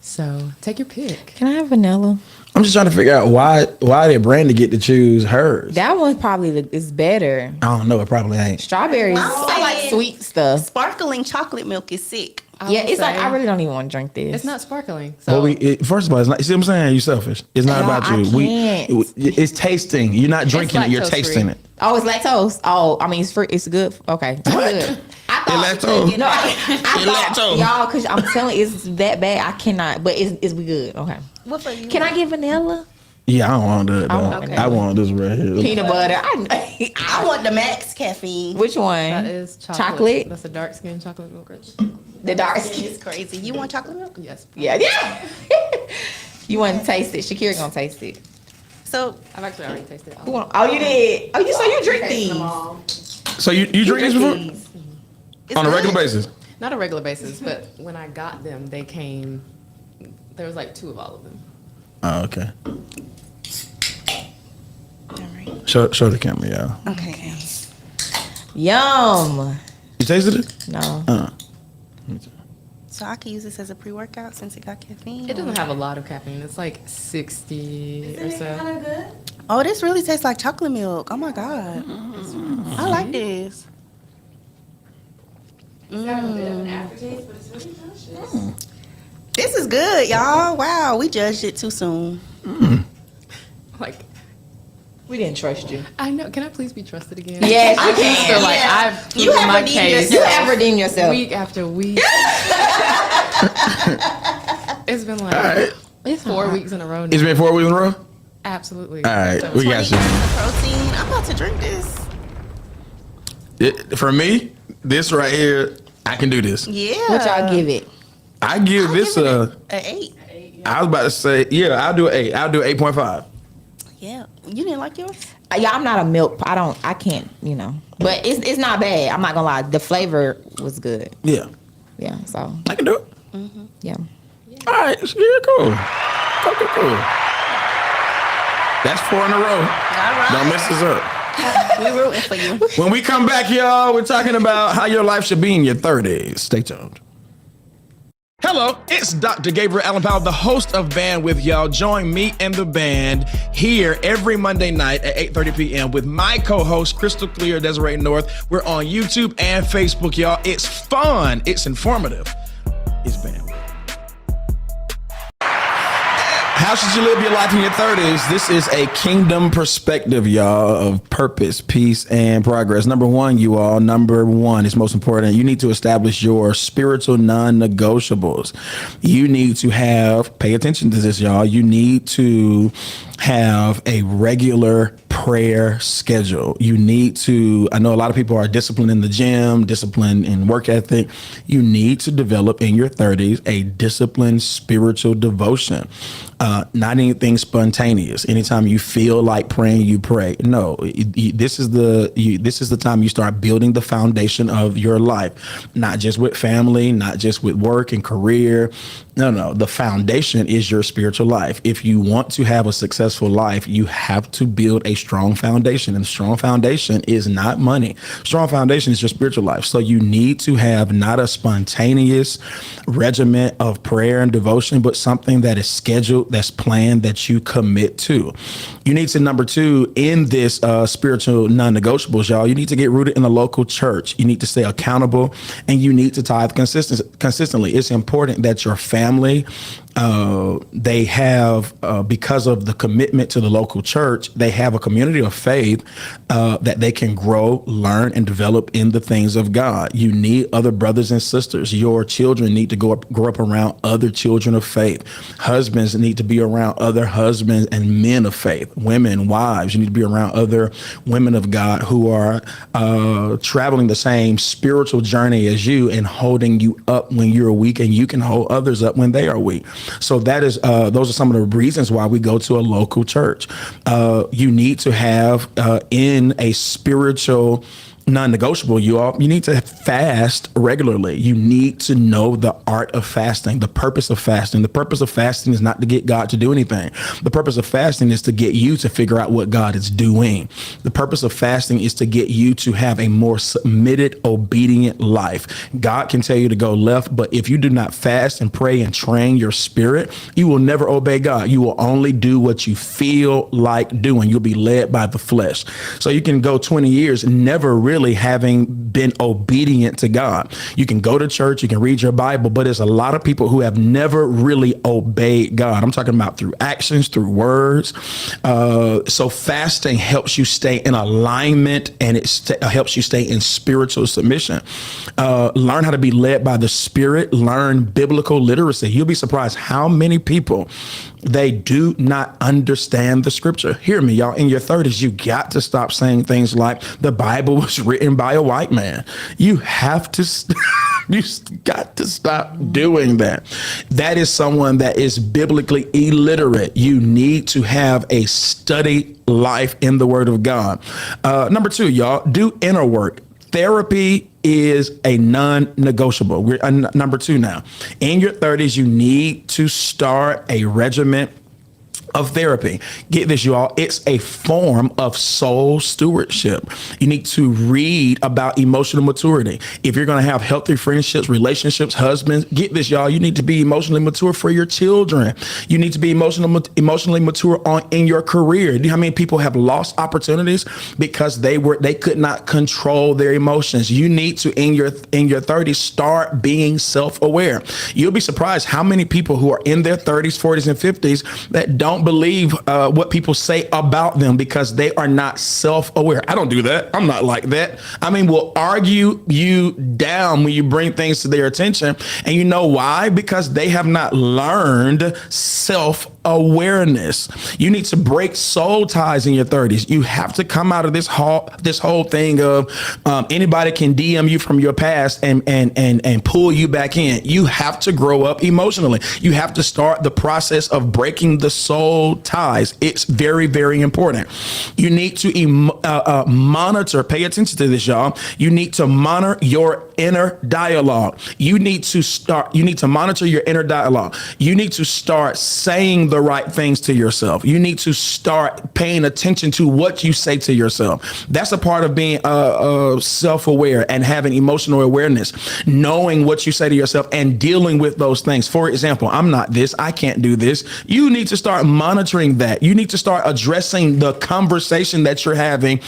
So take your pick. Can I have vanilla? I'm just trying to figure out why did Brandy get to choose hers? That one probably is better. I don't know. It probably ain't. Strawberries. Wow. I like sweet stuff. Sparkling chocolate milk is sick. Yeah, it's like say- I really don't even want to drink this. It's not sparkling. So Well, first of all, it's not. You see what I'm saying? You selfish. It's not No, about I you. can't. It's tasting. You're not drinking it. You're lactose-free. tasting it. Oh, it's lactose. Oh, I mean, it's free. It's good. Okay, it's good. I thought. It's lactose. No, I thought, lactose. y'all, because I'm telling you, it's that bad. I cannot. But it's we good. Okay. What for you? Can I get vanilla? Yeah, I don't want that. I want Though. it. I want this right here. Peanut butter. I want the max caffeine. Which one? that is chocolate. Chocolate? That's a dark skin chocolate milk. The dark It's skin. crazy. You want chocolate milk? Yes. Yeah. You want to taste it? Shakira gonna taste it. So I've actually already tasted it. Who want- Oh, you did. Oh, you drink these. So you drink this before These. it's on a good. regular basis? Not a regular basis, but when I got them, they came. There was like 2 of all of them. Oh, okay. All right. Show the camera, y'all. Okay. Yum. You tasted it? No. So I can use this as a pre-workout since it got caffeine. It doesn't have a lot of caffeine. It's like 60 or so. Oh, this really tastes like chocolate milk. Oh my god. I like this. This is good, y'all. Wow, we judged it too soon. Like, We didn't trust you. I know. Can I please be trusted again? Yes, you I just can. feel like Yes. I've You proven have my redeemed case. You have redeemed yourself. Week after week. It's been like All right. it's 4 weeks in a row now. It's been 4 weeks in a row? Absolutely. All right. So- We got 20 you. grams of protein. I'm about to drink this. For me, this right here, I can do this. Yeah. What y'all give it? I give I'll this give it a. an 8. I was about to say, yeah, I'll do an 8. I'll do 8.5. Yeah. You didn't like yours? Yeah, I'm not a milk. I can't, But it's not bad. I'm not gonna lie. The flavor was good. Yeah, Yeah. So I can do it. yeah. All right, yeah, cool. Okay, cool. That's 4 in a row. All right. Don't mess this up. We're rooting for you. When we come back, y'all, we're talking about how your life should be in your 30s. Stay tuned. Hello, it's Dr. Gabriel Allen Powell, the host of Band with y'all. Join me and the band here every Monday night at 8:30 p.m. with my co-host, Crystal Clear, Desiree North. We're on YouTube and Facebook, y'all. It's fun. It's informative. It's Band. How should you live your life in your 30s? This is a kingdom perspective, y'all, of purpose, peace, and progress. Number one, is most important. You need to establish your spiritual non-negotiables. You need to pay attention to this, y'all. You need to have a regular prayer schedule. You need to, I know a lot of people are disciplined in the gym, disciplined in work ethic. You need to develop in your 30s a disciplined spiritual devotion. Not anything spontaneous. Anytime you feel like praying, you pray. No, this is the time you start building the foundation of your life, not just with family, not just with work and career. No. The foundation is your spiritual life. If you want to have a successful life, you have to build a strong foundation, and a strong foundation is not money. Strong foundation is your spiritual life. So you need to have not a spontaneous regiment of prayer and devotion, but something that is scheduled, that's planned, that you commit to. You need to, number two, in this spiritual non-negotiables, y'all, you need to get rooted in a local church. You need to stay accountable, and you need to tithe consistently. It's important that your family, they have, because of the commitment to the local church, they have a community of faith that they can grow, learn, and develop in the things of God. You need other brothers and sisters. Your children need to grow up around other children of faith. Husbands need to be around other husbands and men of faith. Women, wives, you need to be around other women of God who are traveling the same spiritual journey as you and holding you up when you're weak, and you can hold others up when they are weak. So that is, those are some of the reasons why we go to a local church. You need to have in a spiritual non-negotiable, you need to fast regularly. You need to know the art of fasting, the purpose of fasting. The purpose of fasting is not to get God to do anything. The purpose of fasting is to get you to figure out what God is doing. The purpose of fasting is to get you to have a more submitted, obedient life. God can tell you to go left, but if you do not fast and pray and train your spirit, you will never obey God. You will only do what you feel like doing. You'll be led by the flesh. So you can go 20 years never really having been obedient to God. You can go to church, you can read your Bible, but there's a lot of people who have never really obeyed God. I'm talking about through actions, through words. So fasting helps you stay in alignment, and it helps you stay in spiritual submission. Learn how to be led by the Spirit. Learn biblical literacy. You'll be surprised how many people, they do not understand the scripture. Hear me, y'all. In your 30s, you got to stop saying things like the Bible was written by a white man. You have to, you got to stop doing that. That is someone that is biblically illiterate. You need to have a study life in the Word of God. Number two, y'all, do inner work. Therapy is a non-negotiable. We're number two now. In your 30s, you need to start a regimen of therapy. Get this, y'all. It's a form of soul stewardship. You need to read about emotional maturity. If you're going to have healthy friendships, relationships, husbands, get this, y'all. You need to be emotionally mature for your children. You need to be emotionally mature in your career. Do you know how many people have lost opportunities because they could not control their emotions? You need to, in your 30s, start being self-aware. You'll be surprised how many people who are in their 30s, 40s, and 50s that don't believe what people say about them because they are not self-aware. I don't do that. I'm not like that. I mean, we'll argue you down when you bring things to their attention. And you know why? Because they have not learned self-awareness. You need to break soul ties in your 30s. You have to come out of this whole thing of anybody can DM you from your past and pull you back in. You have to grow up emotionally. You have to start the process of breaking the soul ties. It's very, very important. You need to monitor, pay attention to this, y'all. You need to monitor your inner dialogue. You need to monitor your inner dialogue. You need to start saying the right things to yourself. You need to start paying attention to what you say to yourself. That's a part of being self-aware and having emotional awareness, knowing what you say to yourself and dealing with those things. For example, I'm not this, I can't do this. You need to start monitoring that. You need to start addressing the conversation that you're having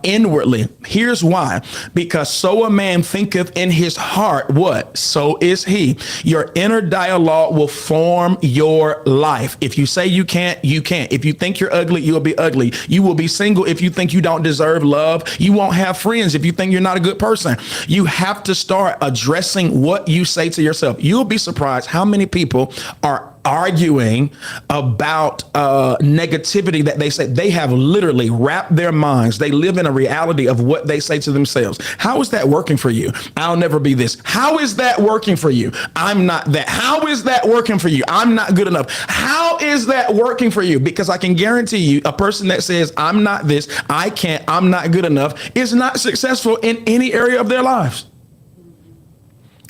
inwardly. Here's why. Because so a man thinketh in his heart, what? So is he. Your inner dialogue will form your life. life. If you say you can't, you can't. If you think you're ugly, you'll be ugly. You will be single if you think you don't deserve love. You won't have friends if you think you're not a good person. You have to start addressing what you say to yourself. You'll be surprised how many people are arguing about negativity that they say. They have literally wrapped their minds. They live in a reality of what they say to themselves. How is that working for you? I'll never be this. How is that working for you? I'm not that. How is that working for you? I'm not good enough. How is that working for you? Because I can guarantee you, a person that says, I'm not this, I can't, I'm not good enough, is not successful in any area of their lives.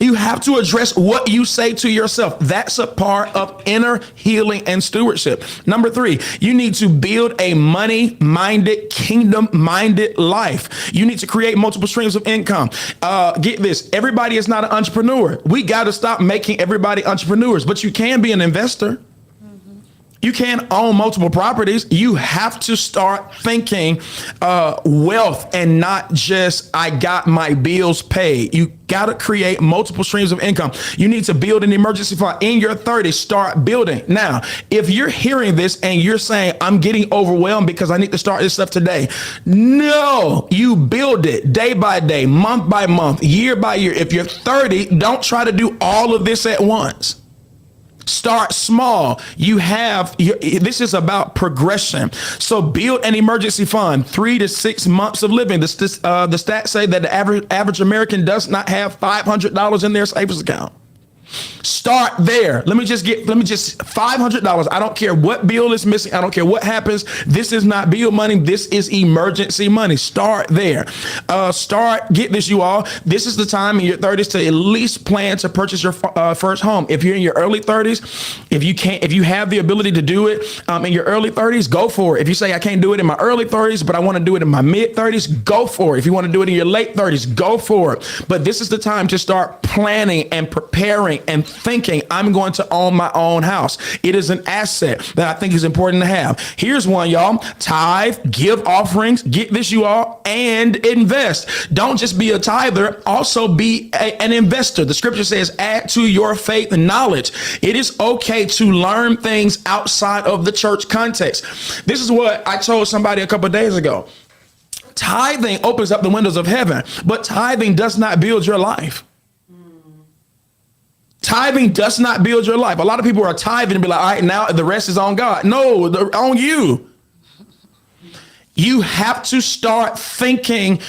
You have to address what you say to yourself. That's a part of inner healing and stewardship. Number 3, you need to build a money-minded, kingdom-minded life. You need to create multiple streams of income. Get this. Everybody is not an entrepreneur. We got to stop making everybody entrepreneurs, but you can be an investor. You can't own multiple properties. You have to start thinking wealth and not just I got my bills paid. You got to create multiple streams of income. You need to build an emergency fund in your 30s. Start building. Now, if you're hearing this and you're saying I'm getting overwhelmed because I need to start this stuff today. No, you build it day by day, month by month, year by year. If you're 30, don't try to do all of this at once. Start small. This is about progression. So build an emergency fund, 3 to 6 months of living. The stats say that the average American does not have $500 in their savings account. Start there. Let me just $500. I don't care what bill is missing. I don't care what happens. This is not bill money. This is emergency money. Start there. Get this, you all. This is the time in your 30s to at least plan to purchase your first home. If you're in your early 30s, if you have the ability to do it in your early 30s, go for it. If you say I can't do it in my early 30s, but I want to do it in my mid 30s, go for it. If you want to do it in your late 30s, go for it. But this is the time to start planning and preparing and thinking I'm going to own my own house. It is an asset that I think is important to have. Here's one, y'all. Tithe, give offerings, get this, you all, and invest. Don't just be a tither, also be an investor. The scripture says, add to your faith and knowledge. It is okay to learn things outside of the church context. This is what I told somebody a couple of days ago. Tithing opens up the windows of heaven, but tithing does not build your life. Tithing does not build your life. A lot of people are tithing and be like, all right, now the rest is on God. No, on you. You have to start thinking,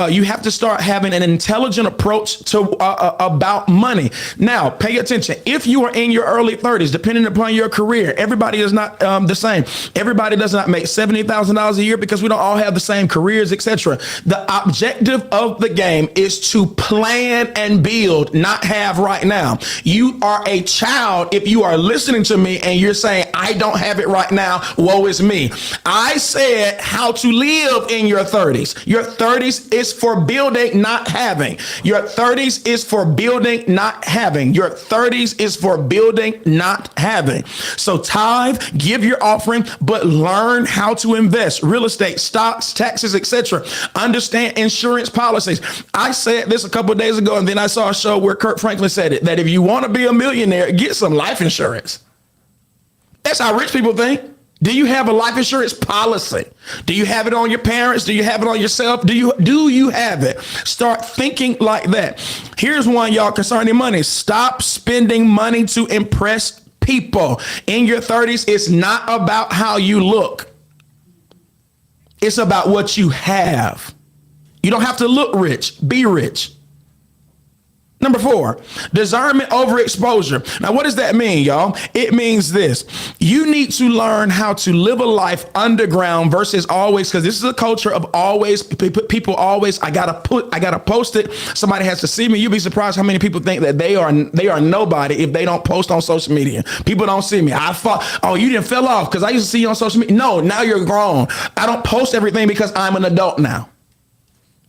you have to start having an intelligent approach to about money. Now, pay attention. If you are in your early 30s, depending upon your career, everybody is not the same. Everybody does not make $70,000 a year because we don't all have the same careers, etc. The objective of the game is to plan and build, not have right now. You are a child if you are listening to me and you're saying, I don't have it right now. Woe is me. I said how to live in your 30s. Your 30s is for building, not having. Your 30s is for building, not having. Your 30s is for building, not having. So tithe, give your offering, but learn how to invest. Real estate, stocks, taxes, etc. Understand insurance policies. I said this a couple of days ago, and then I saw a show where Kirk Franklin said it, that if you want to be a millionaire, get some life insurance. That's how rich people think. Do you have a life insurance policy? Do you have it on your parents? Do you have it on yourself? Do you have it? Start thinking like that. Here's one, y'all, concerning money. Stop spending money to impress people. In your 30s, it's not about how you look. It's about what you have. You don't have to look rich. Be rich. Number 4, discernment over exposure. Now, what does that mean, y'all? It means this. You need to learn how to live a life underground versus always, because this is a culture of always, people always, I gotta post it. Somebody has to see me. You'd be surprised how many people think that they are nobody if they don't post on social media. People don't see me. Oh, you didn't fell off because I used to see you on social media. No, now you're grown. I don't post everything because I'm an adult now.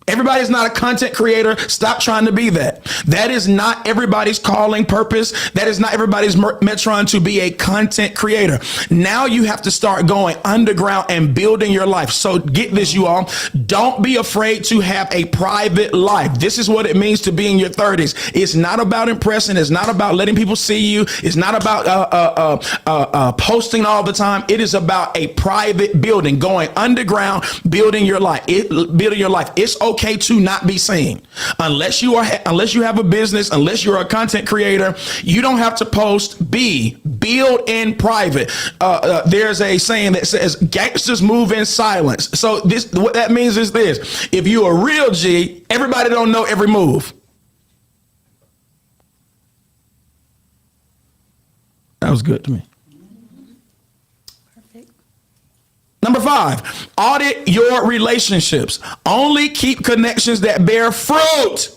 Everybody's not a content creator. Stop trying to be that. That is not everybody's calling purpose. That is not everybody's metron to be a content creator. Now you have to start going underground and building your life. So get this, you all. Don't be afraid to have a private life. This is what it means to be in your 30s. It's not about impressing. It's not about letting people see you. It's not about posting all the time. It is about a private building, going underground, building your life. It's okay to not be seen unless you have a business, unless you're a content creator. You don't have to post. Build in private. There's a saying that says gangsters move in silence. So what that means is this: if you're a real G, everybody don't know every move. That was good to me. Number 5, audit your relationships. Only keep connections that bear fruit.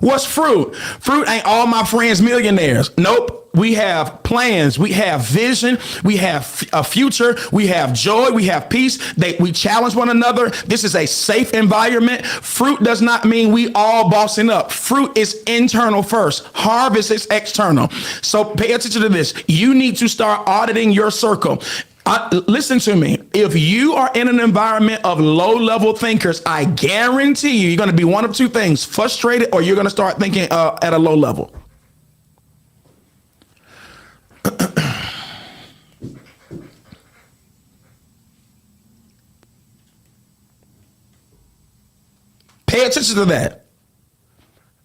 What's fruit? Fruit ain't all my friends millionaires. Nope. We have plans. We have vision. We have a future. We have joy. We have peace. We challenge one another. This is a safe environment. Fruit does not mean we all bossing up. Fruit is internal first. Harvest is external. So pay attention to this. You need to start auditing your circle. Listen to me. If you are in an environment of low-level thinkers, I guarantee you're going to be one of two things: frustrated, or you're going to start thinking at a low level. Pay attention to that.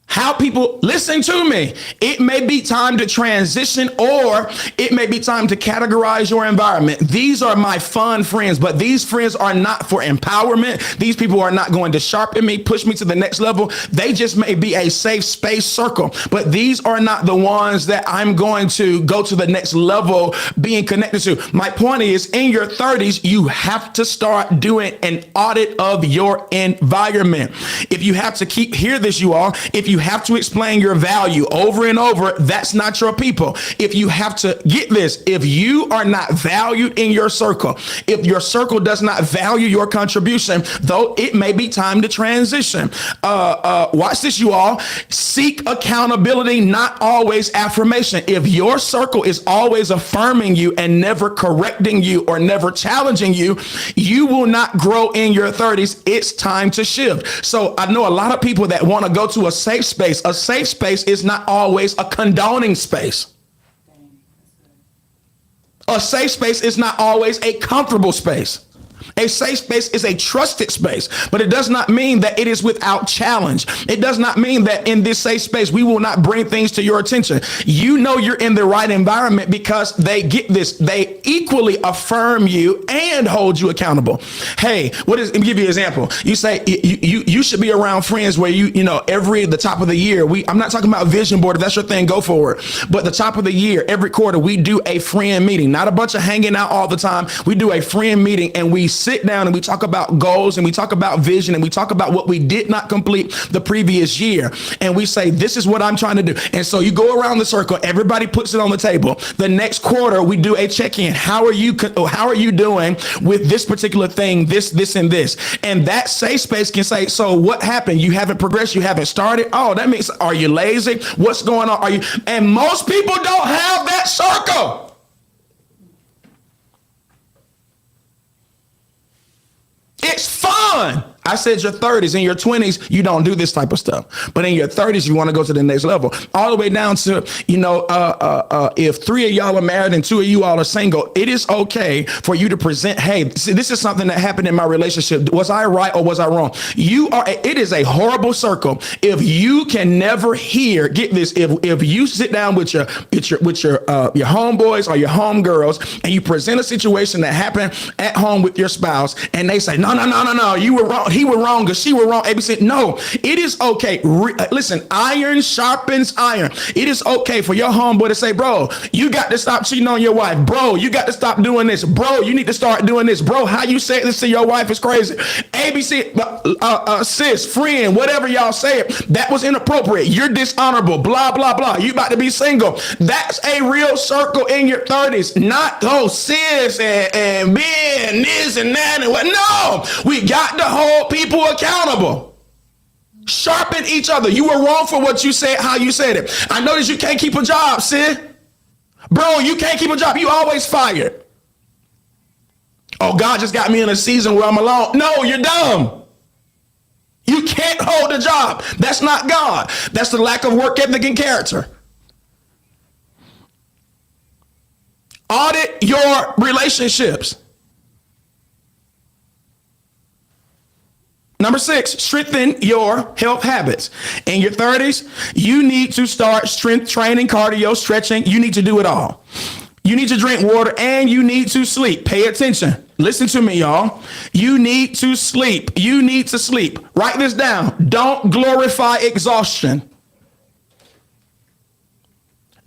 How people listen to me. It may be time to transition, or it may be time to categorize your environment. These are my fun friends, but these friends are not for empowerment. These people are not going to sharpen me, push me to the next level. They just may be a safe space circle, but these are not the ones that I'm going to go to the next level being connected to. My point is, in your 30s, you have to start doing an audit of your environment. If you have to hear this, you all, if you have to explain your value over and over, that's not your people. If you have to get this, if you are not valued in your circle, if your circle does not value your contribution, though it may be time to transition. Watch this, you all. Seek accountability, not always affirmation. If your circle is always affirming you and never correcting you or never challenging you, you will not grow in your 30s. It's time to shift. So I know a lot of people that want to go to a safe space. A safe space is not always a condoning space. A safe space is not always a comfortable space. A safe space is a trusted space, but it does not mean that it is without challenge. It does not mean that in this safe space, we will not bring things to your attention. You know you're in the right environment because they get this. They equally affirm you and hold you accountable. Hey, let me give you an example. You say you should be around friends where the top of the year, I'm not talking about vision board. If that's your thing, go for it. But the top of the year, every quarter, we do a friend meeting, not a bunch of hanging out all the time. We do a friend meeting and we sit down and we talk about goals and we talk about vision and we talk about what we did not complete the previous year. And we say, this is what I'm trying to do. And so you go around the circle, everybody puts it on the table. The next quarter, we do a check-in. How are you doing with this particular thing, this, and this? And that safe space can say, so what happened? You haven't progressed. You haven't started. Oh, that means, are you lazy? What's going on? And most people don't have that circle. It's fun. I said your 30s. In your 20s, you don't do this type of stuff. But in your 30s, you want to go to the next level. All the way down to, if 3 of y'all are married and 2 of you all are single, it is okay for you to present, hey, see, this is something that happened in my relationship. Was I right or was I wrong? It is a horrible circle. If you can never hear, get this, if you sit down with your homeboys or your homegirls and you present a situation that happened at home with your spouse and they say, no, you were wrong. He was wrong or she was wrong. ABC. No, it is okay. Listen, iron sharpens iron. It is okay for your homeboy to say, bro, you got to stop cheating on your wife. Bro, you got to stop doing this. Bro, you need to start doing this. Bro, how you say this to your wife is crazy. ABC, sis, friend, whatever y'all say it, that was inappropriate. You're dishonorable, blah, blah, blah. You about to be single. That's a real circle in your 30s. Not, sis and Ben, this and that and what. No, we got to hold people accountable. Sharpen each other. You were wrong for what you said, how you said it. I noticed you can't keep a job, Sid. Bro, you can't keep a job. You always fired. Oh, God just got me in a season where I'm alone. No, you're dumb. You can't hold a job. That's not God. That's the lack of work ethic and character. Audit your relationships. Number 6, strengthen your health habits. In your 30s, you need to start strength training, cardio, stretching. You need to do it all. You need to drink water and you need to sleep. Pay attention. Listen to me, y'all. You need to sleep. You need to sleep. Write this down. Don't glorify exhaustion.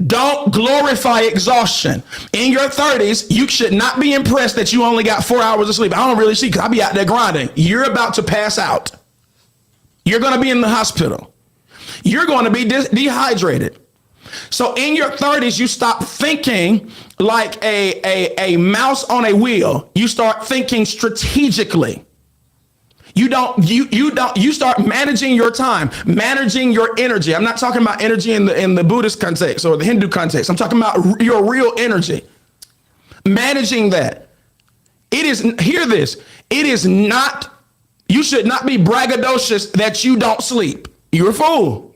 Don't glorify exhaustion. In your 30s, you should not be impressed that you only got 4 hours of sleep. I don't really see because I be out there grinding. You're about to pass out. You're going to be in the hospital. You're going to be dehydrated. So in your 30s, you stop thinking like a mouse on a wheel. You start thinking strategically. You start managing your time, managing your energy. I'm not talking about energy in the Buddhist context or the Hindu context. I'm talking about your real energy. Managing that. Hear this. It is not, you should not be braggadocious that you don't sleep. You're a fool.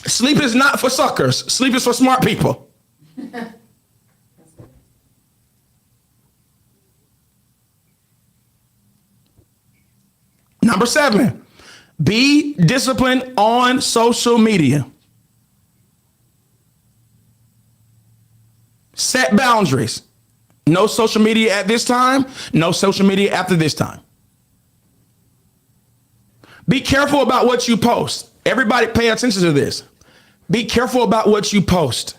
Sleep is not for suckers. Sleep is for smart people. Number 7, be disciplined on social media. Set boundaries. No social media at this time. No social media after this time. Be careful about what you post. Everybody pay attention to this. Be careful about what you post.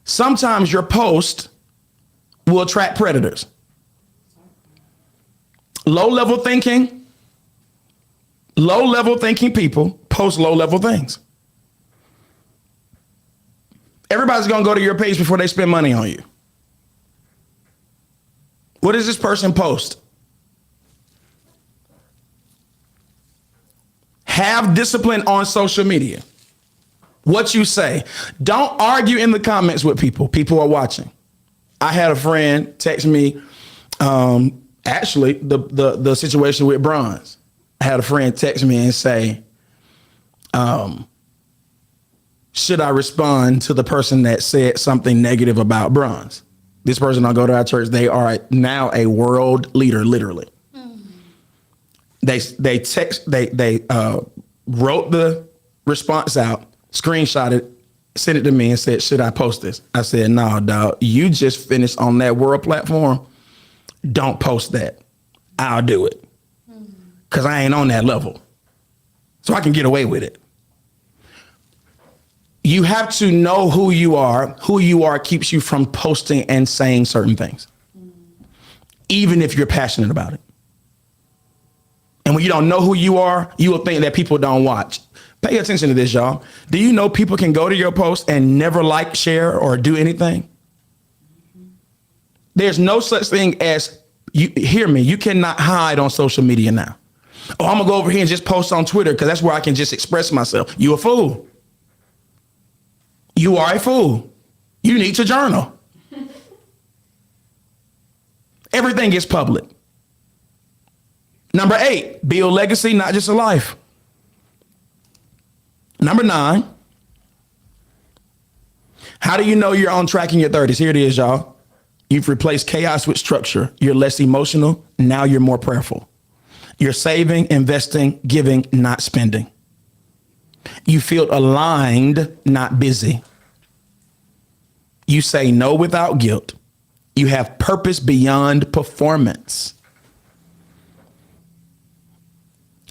Sometimes your post will attract predators. Low-level thinking people post low-level things. Everybody's going to go to your page before they spend money on you. What does this person post? Have discipline on social media. What you say. Don't argue in the comments with people. People are watching. I had a friend text me, actually, the situation with bronze. I had a friend text me and say, should I respond to the person that said something negative about bronze? This person I go to our church, they are now a world leader, literally. They wrote the response out, screenshot it, sent it to me and said, should I post this? I said, no, dog, you just finished on that world platform. Don't post that. I'll do it. Because I ain't on that level. So I can get away with it. You have to know who you are. Who you are keeps you from posting and saying certain things. Even if you're passionate about it. And when you don't know who you are, you will think that people don't watch. Pay attention to this, y'all. Do you know people can go to your post and never like, share, or do anything? There's no such thing as, you hear me, you cannot hide on social media now. Oh, I'm gonna go over here and just post on Twitter because that's where I can just express myself. You a fool. You are a fool. You need to journal. Everything is public. Number 8, build legacy, not just a life. Number 9, how do you know you're on track in your 30s? Here it is, y'all. You've replaced chaos with structure. You're less emotional. Now you're more prayerful. You're saving, investing, giving, not spending. You feel aligned, not busy. You say no without guilt. You have purpose beyond performance.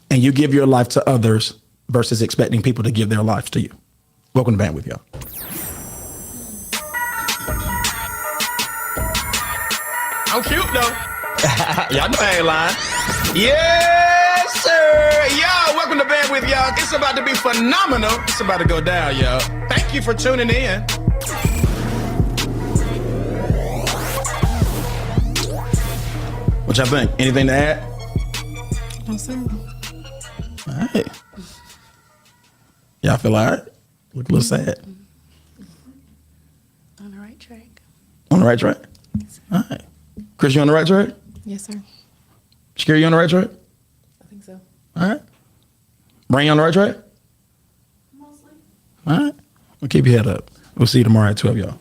And you give your life to others versus expecting people to give their lives to you. Welcome to Bandwidth, y'all. I'm cute, though. Y'all know I ain't lying. Yes, sir. Y'all, welcome to Bandwidth, y'all. It's about to be phenomenal. It's about to go down, y'all. Thank you for tuning in. What y'all think? Anything to add? No, sir. All right. Y'all feel all right? Look a little sad. On the right track. On the right track? All right. Chris, you on the right track? Yes, sir. Shakira, you on the right track? I think so. All right. Brain, you on the right track? Mostly. All right. Well, keep your head up. We'll see you tomorrow at 12, y'all.